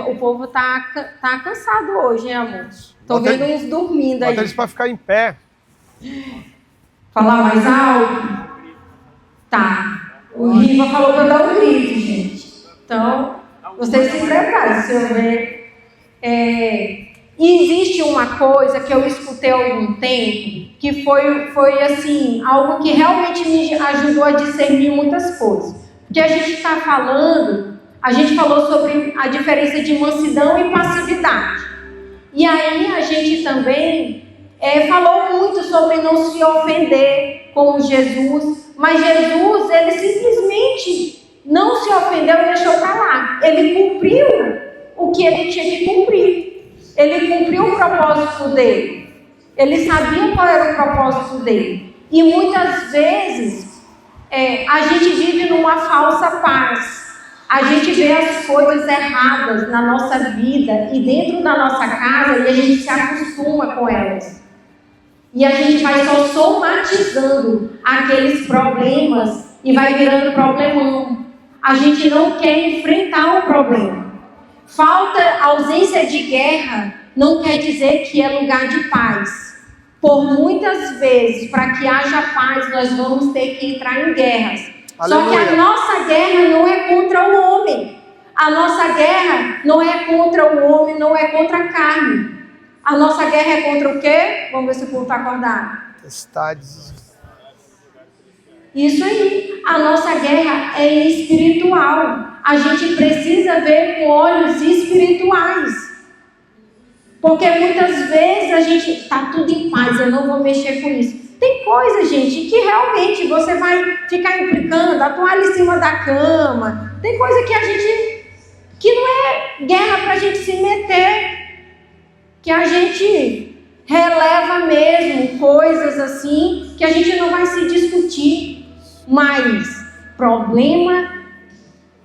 o povo tá cansado hoje, hein, amor? Tô vendo uns dormindo aí. Bota eles para ficar em pé. Falar mais alto? Tá. O Riva falou para dar um grito, gente. Então, vocês se preparem, se eu ver. E existe uma coisa que eu escutei há algum tempo, que foi assim, algo que realmente me ajudou a discernir muitas coisas. Porque a gente falou sobre a diferença de mansidão e passividade. E aí a gente também falou muito sobre não se ofender com Jesus, mas Jesus, ele simplesmente não se ofendeu e deixou para lá. Ele cumpriu o que ele tinha que cumprir. Ele cumpriu o propósito dele. Ele sabia qual era o propósito dele. E muitas vezes a gente vive numa falsa paz. A gente vê as coisas erradas na nossa vida e dentro da nossa casa e a gente se acostuma com elas. E a gente vai só somatizando aqueles problemas e vai virando problemão. A gente não quer enfrentar o problema. Ausência de guerra não quer dizer que é lugar de paz. Por muitas vezes, para que haja paz, nós vamos ter que entrar em guerras. Aleluia. Só que a nossa guerra não é contra o homem. A nossa guerra não é contra o homem, não é contra a carne. A nossa guerra é contra o quê? Vamos ver se o povo está acordado. Isso aí. A nossa guerra é espiritual. A gente precisa ver com olhos espirituais. Porque muitas vezes a gente está tudo em paz, eu não vou mexer com isso. Tem coisa, gente, que realmente você vai ficar implicando, a toalha em cima da cama. Tem coisa que não é guerra para a gente se meter. Que a gente releva mesmo, coisas assim, que a gente não vai se discutir. Mas problema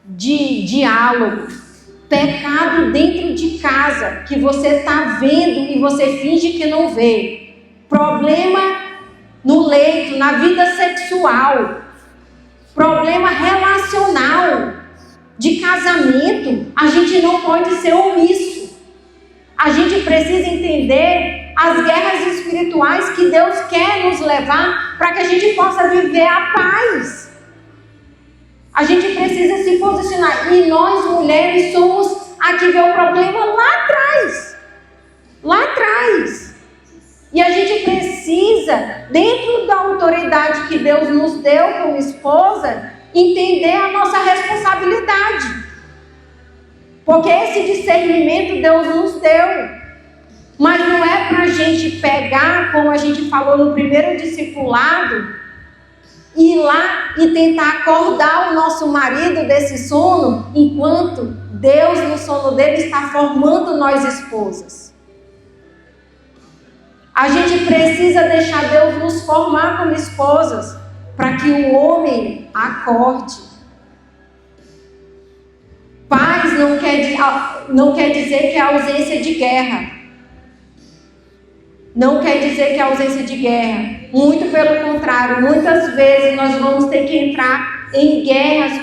de diálogo, pecado dentro de casa, que você está vendo e você finge que não vê. Problema no leito, na vida sexual. Problema relacional, de casamento. A gente não pode ser omisso. A gente precisa entender as guerras espirituais que Deus quer nos levar para que a gente possa viver a paz. A gente precisa se posicionar. E nós, mulheres, somos a que vê o problema lá atrás. Lá atrás. E a gente precisa, dentro da autoridade que Deus nos deu como esposa, entender a nossa responsabilidade. Porque esse discernimento Deus nos deu. Mas não é para a gente pegar, como a gente falou no primeiro discipulado, ir lá e tentar acordar o nosso marido desse sono, enquanto Deus no sono dele está formando nós esposas. A gente precisa deixar Deus nos formar como esposas, para que o homem acorde. Paz não quer dizer que é ausência de guerra. Não quer dizer que é ausência de guerra. Muito pelo contrário, muitas vezes nós vamos ter que entrar em guerras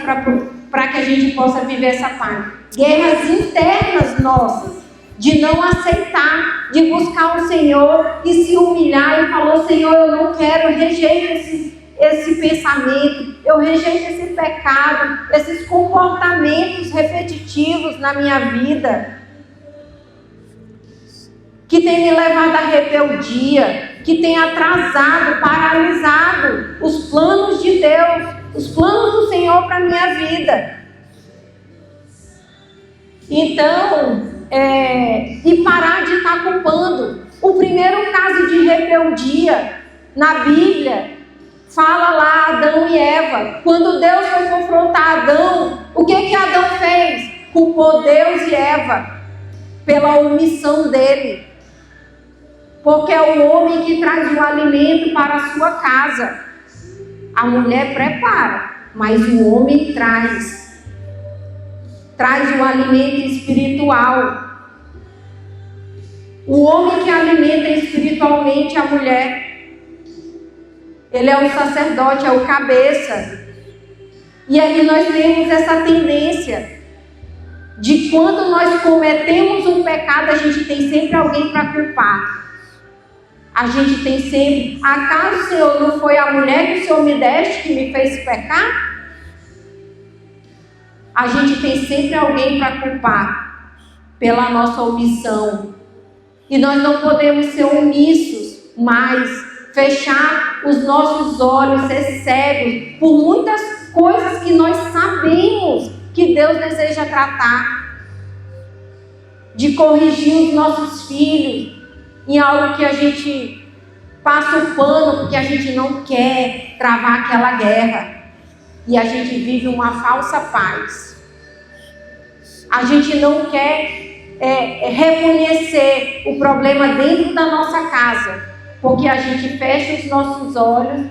para que a gente possa viver essa paz. Guerras internas nossas, de não aceitar, de buscar o Senhor e se humilhar e falar: Senhor, eu não quero, eu rejeito esse pensamento, eu rejeito esse pecado, esses comportamentos repetitivos na minha vida, que tem me levado à rebeldia, que tem atrasado, paralisado os planos de Deus, os planos do Senhor para a minha vida. Então, e parar de estar culpando. O primeiro caso de rebeldia na Bíblia fala lá Adão e Eva. Quando Deus foi confrontar Adão, o que Adão fez? Culpou Deus e Eva pela omissão dele. Porque é o homem que traz o alimento para a sua casa. A mulher prepara, mas o homem traz o alimento espiritual. O homem que alimenta espiritualmente a mulher, ele é o sacerdote, é o cabeça. E aí nós temos essa tendência de quando nós cometemos um pecado, a gente tem sempre alguém para culpar. A gente tem sempre: acaso, Senhor, não foi a mulher que o Senhor me deste que me fez pecar? A gente tem sempre alguém para culpar pela nossa omissão. E nós não podemos ser omissos, mas fechar os nossos olhos, ser cegos por muitas coisas que nós sabemos que Deus deseja tratar. De corrigir os nossos filhos em algo que a gente passa o pano porque a gente não quer travar aquela guerra. E a gente vive uma falsa paz. A gente não quer reconhecer o problema dentro da nossa casa, porque a gente fecha os nossos olhos.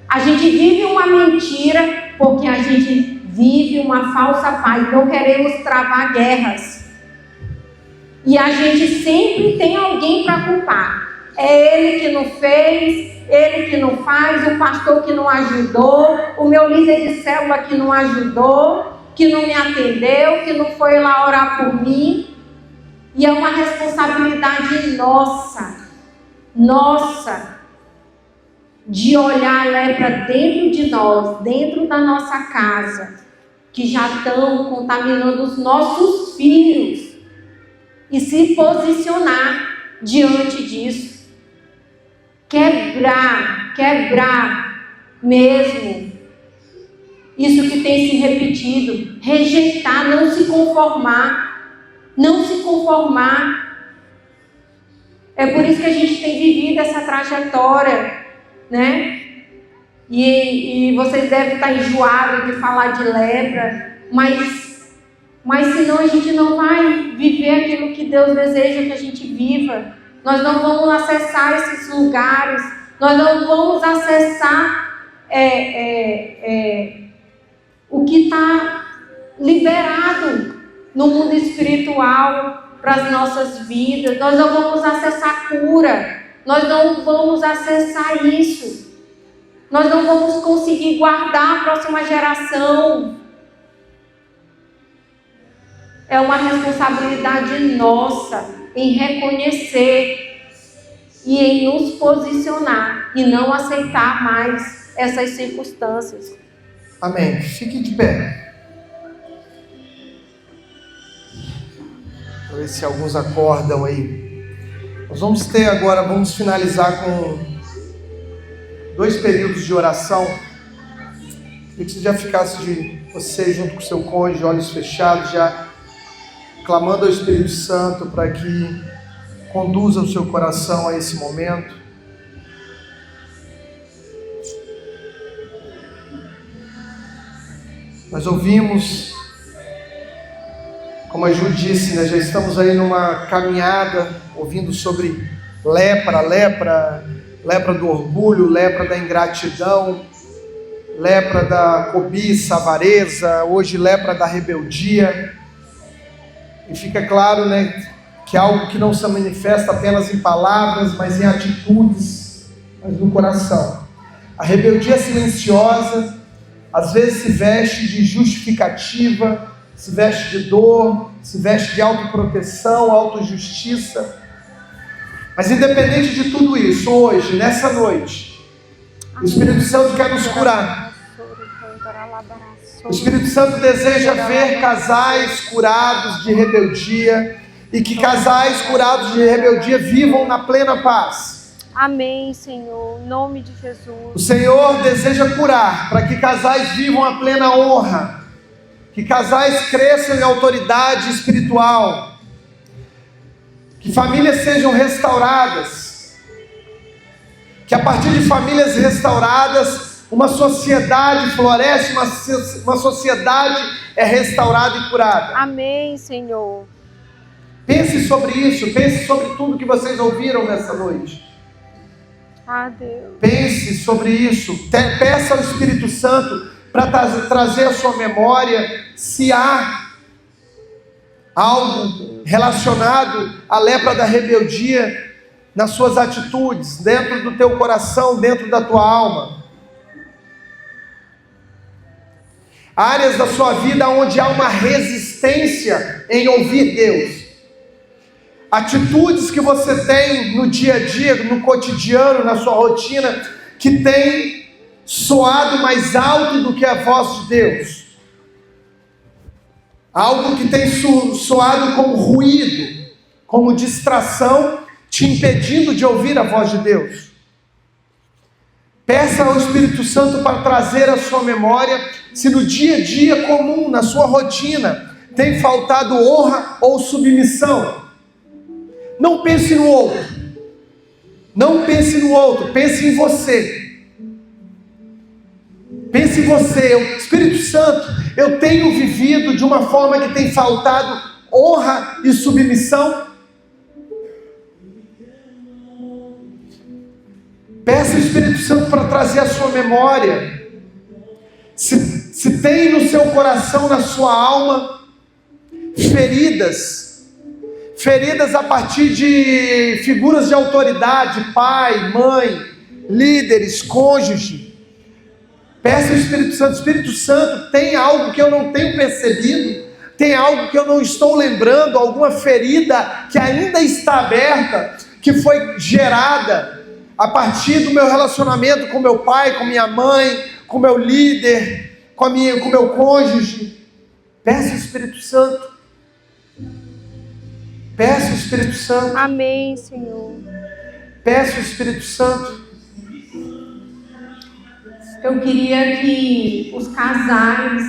A gente vive uma mentira porque a gente vive uma falsa paz. Não queremos travar guerras. E a gente sempre tem alguém para culpar. É ele que não fez, ele que não faz, o pastor que não ajudou, o meu líder de célula que não ajudou, que não me atendeu, que não foi lá orar por mim. E é uma responsabilidade nossa, de olhar a lepra dentro de nós, dentro da nossa casa, que já estão contaminando os nossos filhos, e se posicionar diante disso. Quebrar mesmo isso que tem se repetido. Rejeitar, não se conformar. É por isso que a gente tem vivido essa trajetória, né? E vocês devem estar enjoados de falar de lepra, mas senão a gente não vai viver aquilo que Deus deseja que a gente viva. Nós não vamos acessar esses lugares, nós não vamos acessar o que está liberado no mundo espiritual para as nossas vidas. Nós não vamos acessar cura, nós não vamos acessar isso. Nós não vamos conseguir guardar a próxima geração. É uma responsabilidade nossa em reconhecer e em nos posicionar e não aceitar mais essas circunstâncias. Amém. Fique de pé. Para ver se alguns acordam aí. Nós vamos finalizar com 2 períodos de oração. Queria que você já ficasse você junto com o seu cônjuge, olhos fechados, já clamando ao Espírito Santo para que conduza o seu coração a esse momento. Nós ouvimos, como a Ju disse, né, já estamos aí numa caminhada, ouvindo sobre lepra do orgulho, lepra da ingratidão, lepra da cobiça, avareza, hoje lepra da rebeldia. E fica claro, né, que é algo que não se manifesta apenas em palavras, mas em atitudes, mas no coração. A rebeldia silenciosa, às vezes se veste de justificativa, se veste de dor, se veste de autoproteção, autojustiça. Mas independente de tudo isso, hoje, nessa noite, o Espírito Santo quer nos curar. O Espírito Santo deseja ver casais curados de rebeldia e que casais curados de rebeldia vivam na plena paz. Amém, Senhor, em nome de Jesus. O Senhor deseja curar para que casais vivam a plena honra, que casais cresçam em autoridade espiritual, que famílias sejam restauradas, que a partir de famílias restauradas, uma sociedade floresce, uma sociedade é restaurada e curada. Amém, Senhor. Pense sobre isso, pense sobre tudo que vocês ouviram nessa noite. Deus. Pense sobre isso, peça ao Espírito Santo para trazer à sua memória se há algo relacionado à lepra da rebeldia nas suas atitudes, dentro do teu coração, dentro da tua alma. Áreas da sua vida onde há uma resistência em ouvir Deus. Atitudes que você tem no dia a dia, no cotidiano, na sua rotina, que tem soado mais alto do que a voz de Deus. Algo que tem soado como ruído, como distração, te impedindo de ouvir a voz de Deus. Peça ao Espírito Santo para trazer à sua memória se no dia a dia comum, na sua rotina, tem faltado honra ou submissão. Não pense no outro. Não pense no outro, pense em você. Pense em você. Espírito Santo, eu tenho vivido de uma forma que tem faltado honra e submissão. Peça ao Espírito Santo para trazer à sua memória se tem no seu coração, na sua alma, feridas a partir de figuras de autoridade, pai, mãe, líderes, cônjuge. Peça ao Espírito Santo, tem algo que eu não tenho percebido, tem algo que eu não estou lembrando, alguma ferida que ainda está aberta, que foi gerada a partir do meu relacionamento com meu pai, com minha mãe, com meu líder, com meu cônjuge. Peça ao Espírito Santo. Peça ao Espírito Santo. Amém, Senhor. Peça ao Espírito Santo. Eu queria que os casais,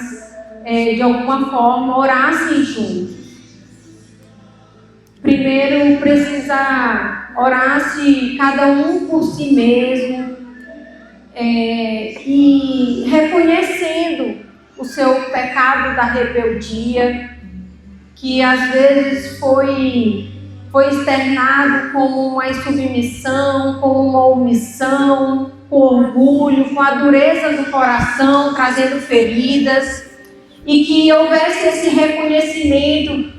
de alguma forma, orassem juntos. Primeiro precisa orar se cada um por si mesmo, e reconhecendo o seu pecado da rebeldia, que às vezes foi externado como uma insubmissão, como uma omissão, com orgulho, com a dureza do coração, trazendo feridas, e que houvesse esse reconhecimento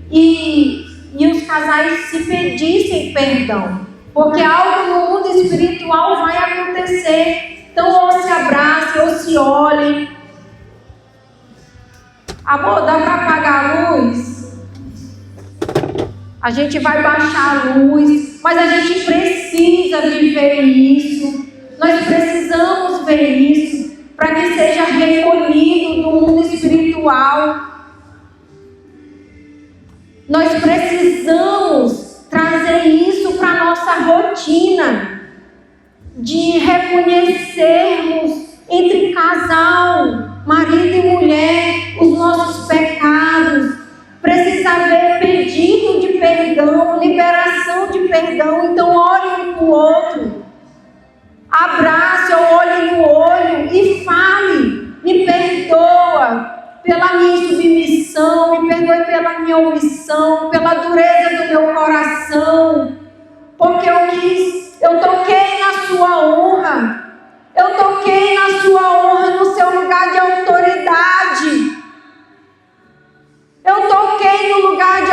e os casais se pedissem perdão, porque algo no mundo espiritual vai acontecer. Então, ou se abracem, ou se olhem. Amor, dá para apagar a luz? A gente vai baixar a luz, mas a gente precisa viver isso. Nós precisamos ver isso para que seja recolhido no mundo espiritual. Nós precisamos trazer isso para a nossa rotina, de reconhecermos entre casal, marido e mulher, os nossos pecados. Precisa haver pedido de perdão, liberação de perdão. Então olhe um para o outro, abrace ou olhe no olho e fale: me perdoa pela minha insubmissão, me perdoe pela minha omissão, pela dureza do meu coração, porque eu toquei na sua honra, eu toquei na sua honra no seu lugar de autoridade, eu toquei no lugar de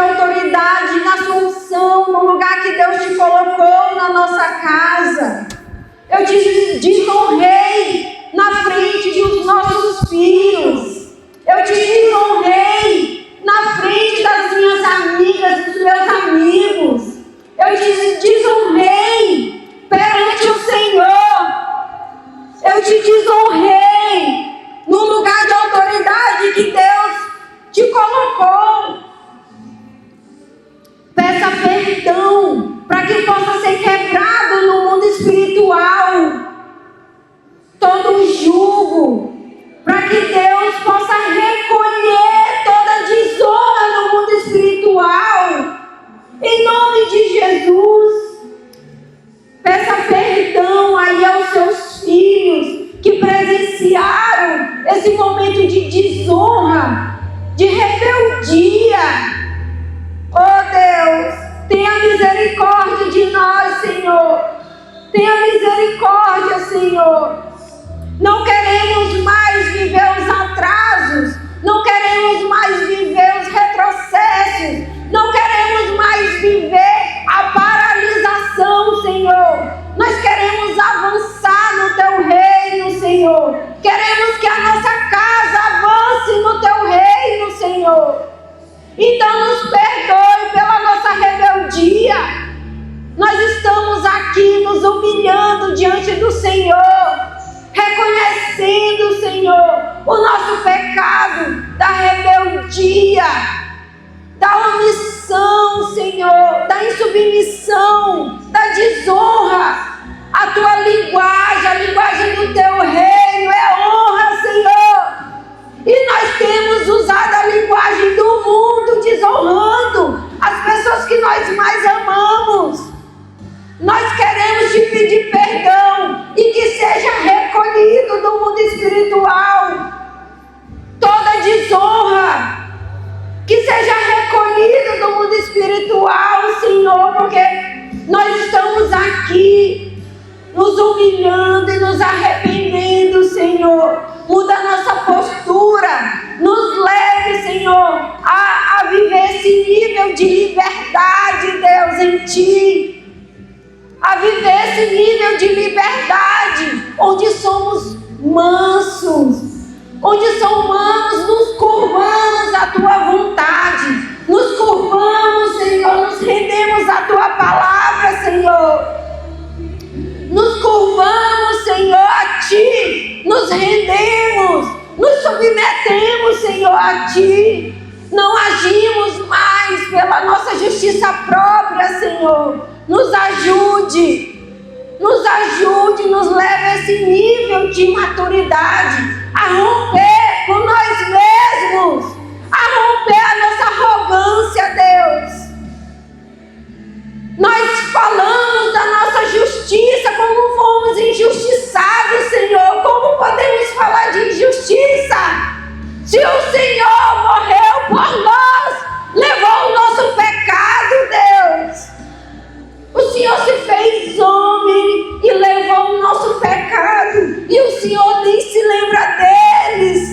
nossos filhos. Eu te desonrei na frente das minhas amigas, dos meus amigos. Eu te desonrei perante o Senhor. Eu te desonrei no lugar de autoridade que Deus te colocou. Peça perdão para que possa ser quebrado no mundo espiritual todo o jugo, para que Deus possa recolher toda desonra no mundo espiritual, em nome de Jesus. Peça perdão aí aos seus filhos que presenciaram esse momento de desonra, de rebeldia. Oh Deus, tenha misericórdia de nós, Senhor. Tenha misericórdia, Senhor. Não queremos mais viver os atrasos, não queremos mais viver os retrocessos, não queremos mais viver a paralisação, Senhor. Nós queremos avançar no Teu reino, Senhor. Queremos que a nossa casa avance no Teu reino, Senhor. Então nos perdoe pela nossa rebeldia. Nós estamos aqui nos humilhando diante do Senhor, reconhecendo, Senhor, o nosso pecado da rebeldia, da omissão, Senhor, da insubmissão, da desonra. A Tua linguagem, a linguagem do Teu reino é honra, Senhor. E nós temos usado a linguagem do mundo, desonrando as pessoas que nós mais amamos. Nós queremos te pedir perdão e que seja recolhido do mundo espiritual toda desonra, que seja recolhido do mundo espiritual, Senhor, porque nós estamos aqui nos humilhando e nos arrependendo, Senhor. Muda a nossa postura, nos leve, Senhor, a viver esse nível de liberdade, Deus, em Ti. A viver esse nível de liberdade, onde somos mansos, onde somos mansos, nos curvamos à Tua vontade, nos curvamos, Senhor, nos rendemos à Tua palavra, Senhor, nos curvamos, Senhor, a Ti, nos rendemos, nos submetemos, Senhor, a Ti, não agimos mais pela nossa justiça própria, Senhor. Nos ajude, nos leve a esse nível de maturidade, a romper com nós mesmos, a romper a nossa arrogância, Deus. Nós falamos da nossa justiça como fomos injustiçados, Senhor. Como podemos falar de injustiça se o Senhor morreu por nós, levou o nosso pecado, Deus? O Senhor se fez homem e levou o nosso pecado, e o Senhor nem se lembra deles.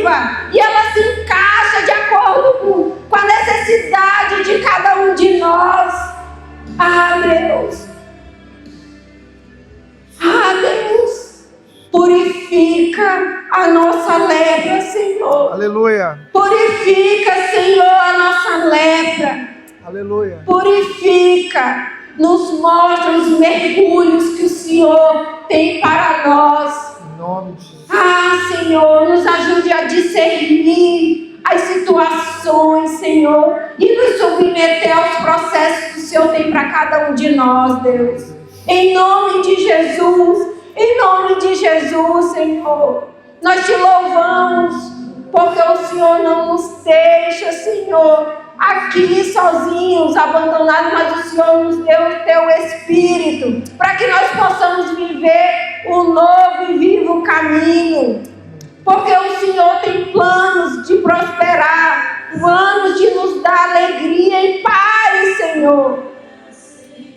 viva e ela se encaixa de acordo com a necessidade de cada um de nós. Ah, Deus. Ah, Deus. Purifica a nossa lepra, Senhor. Aleluia. Purifica, Senhor, a nossa lepra. Aleluia. Purifica. Nos mostra os mergulhos que o Senhor tem para nós. Em nome de Jesus. Ah, Senhor, nos ajude a discernir as situações, Senhor, e nos submeter aos processos que o Senhor tem para cada um de nós, Deus. Em nome de Jesus, Senhor, nós te louvamos, porque o Senhor não nos deixa, Senhor, aqui sozinhos, abandonados, mas o Senhor nos deu o teu Espírito, para que nós possamos viver o novo e vivo caminho, porque o Senhor tem planos de prosperar, planos de nos dar alegria e paz, Senhor.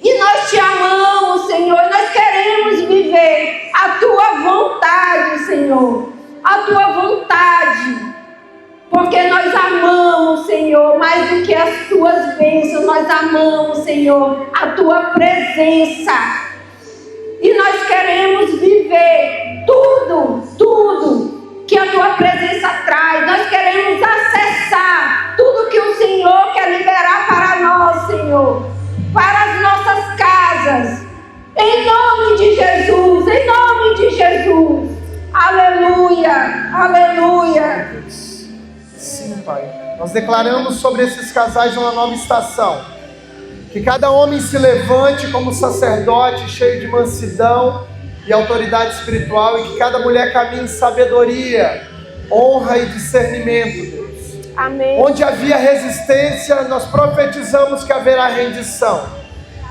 E nós te amamos, Senhor, nós queremos viver a tua vontade, Senhor, a tua vontade, porque nós amamos, Senhor, mais do que as tuas bênçãos, nós amamos, Senhor, a tua presença, e nós queremos viver tudo que a tua presença traz, nós queremos acessar tudo que o Senhor quer liberar para nós, Senhor, para as nossas casas, em nome de Jesus, aleluia, aleluia. Sim, Pai. Nós declaramos sobre esses casais uma nova estação. Que cada homem se levante como sacerdote, cheio de mansidão e autoridade espiritual, e que cada mulher caminhe em sabedoria, honra e discernimento, Deus. Amém. Onde havia resistência, nós profetizamos que haverá rendição.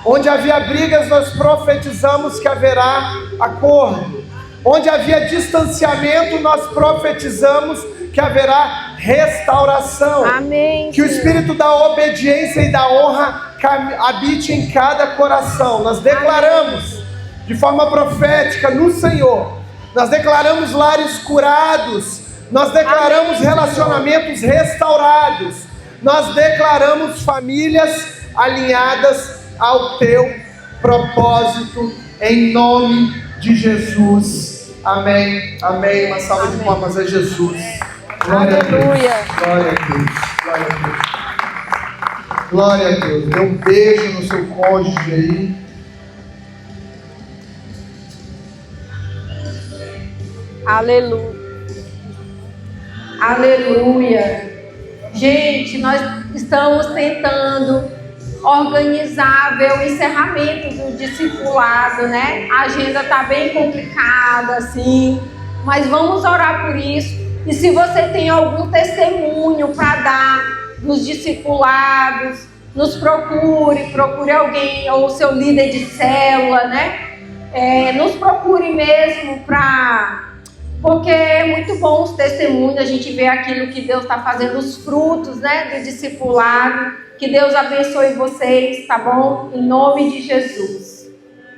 Onde havia brigas, nós profetizamos que haverá acordo. Onde havia distanciamento, nós profetizamos que haverá restauração. Amém. Que o espírito da obediência e da honra habite em cada coração. Nós declaramos de forma profética no Senhor. Nós declaramos lares curados. Nós declaramos relacionamentos restaurados. Nós declaramos famílias alinhadas ao teu propósito, em nome de Jesus. Amém. Amém. Uma salva de palmas a Jesus. Glória Aleluia. a Deus. Glória a Deus. Glória a Deus. Glória a Deus. Dê um beijo no seu cônjuge aí. Aleluia. Aleluia. Gente, nós estamos tentando organizar, ver o encerramento do discipulado, né? A agenda está bem complicada, assim, mas vamos orar por isso. E se você tem algum testemunho para dar dos discipulados, nos procure alguém, ou seu líder de célula, né? Nos procure mesmo porque é muito bom os testemunhos, a gente vê aquilo que Deus está fazendo, os frutos, né, do discipulado. Que Deus abençoe vocês, tá bom? Em nome de Jesus.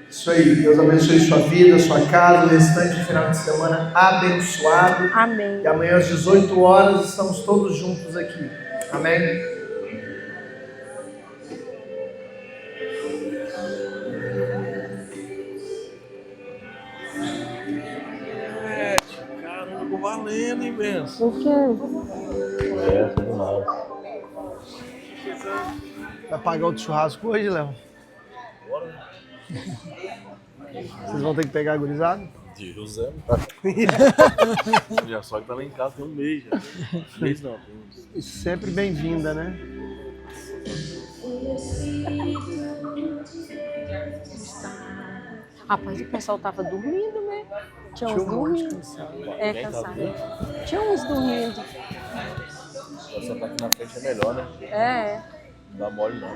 Isso aí, Deus abençoe sua vida, sua casa, o restante do final de semana abençoado. Amém. E amanhã às 18 horas estamos todos juntos aqui. Amém? Caramba, ficou valendo, hein, Benção? O quê? Tudo mal. Vai pagar outro churrasco hoje, Léo? Vocês vão ter que pegar a gurizada? Deus é. Minha sogra tá lá em casa tem um mês já. Um mês não, tem uns. Sempre bem-vinda, né? Rapaz, o pessoal tava dormindo, né? Tinha uns Tinha um monte dormindo. cansado. É, cansado. Tinha uns dormindo. Essa aqui na frente é melhor, né? É. Não dá mole não.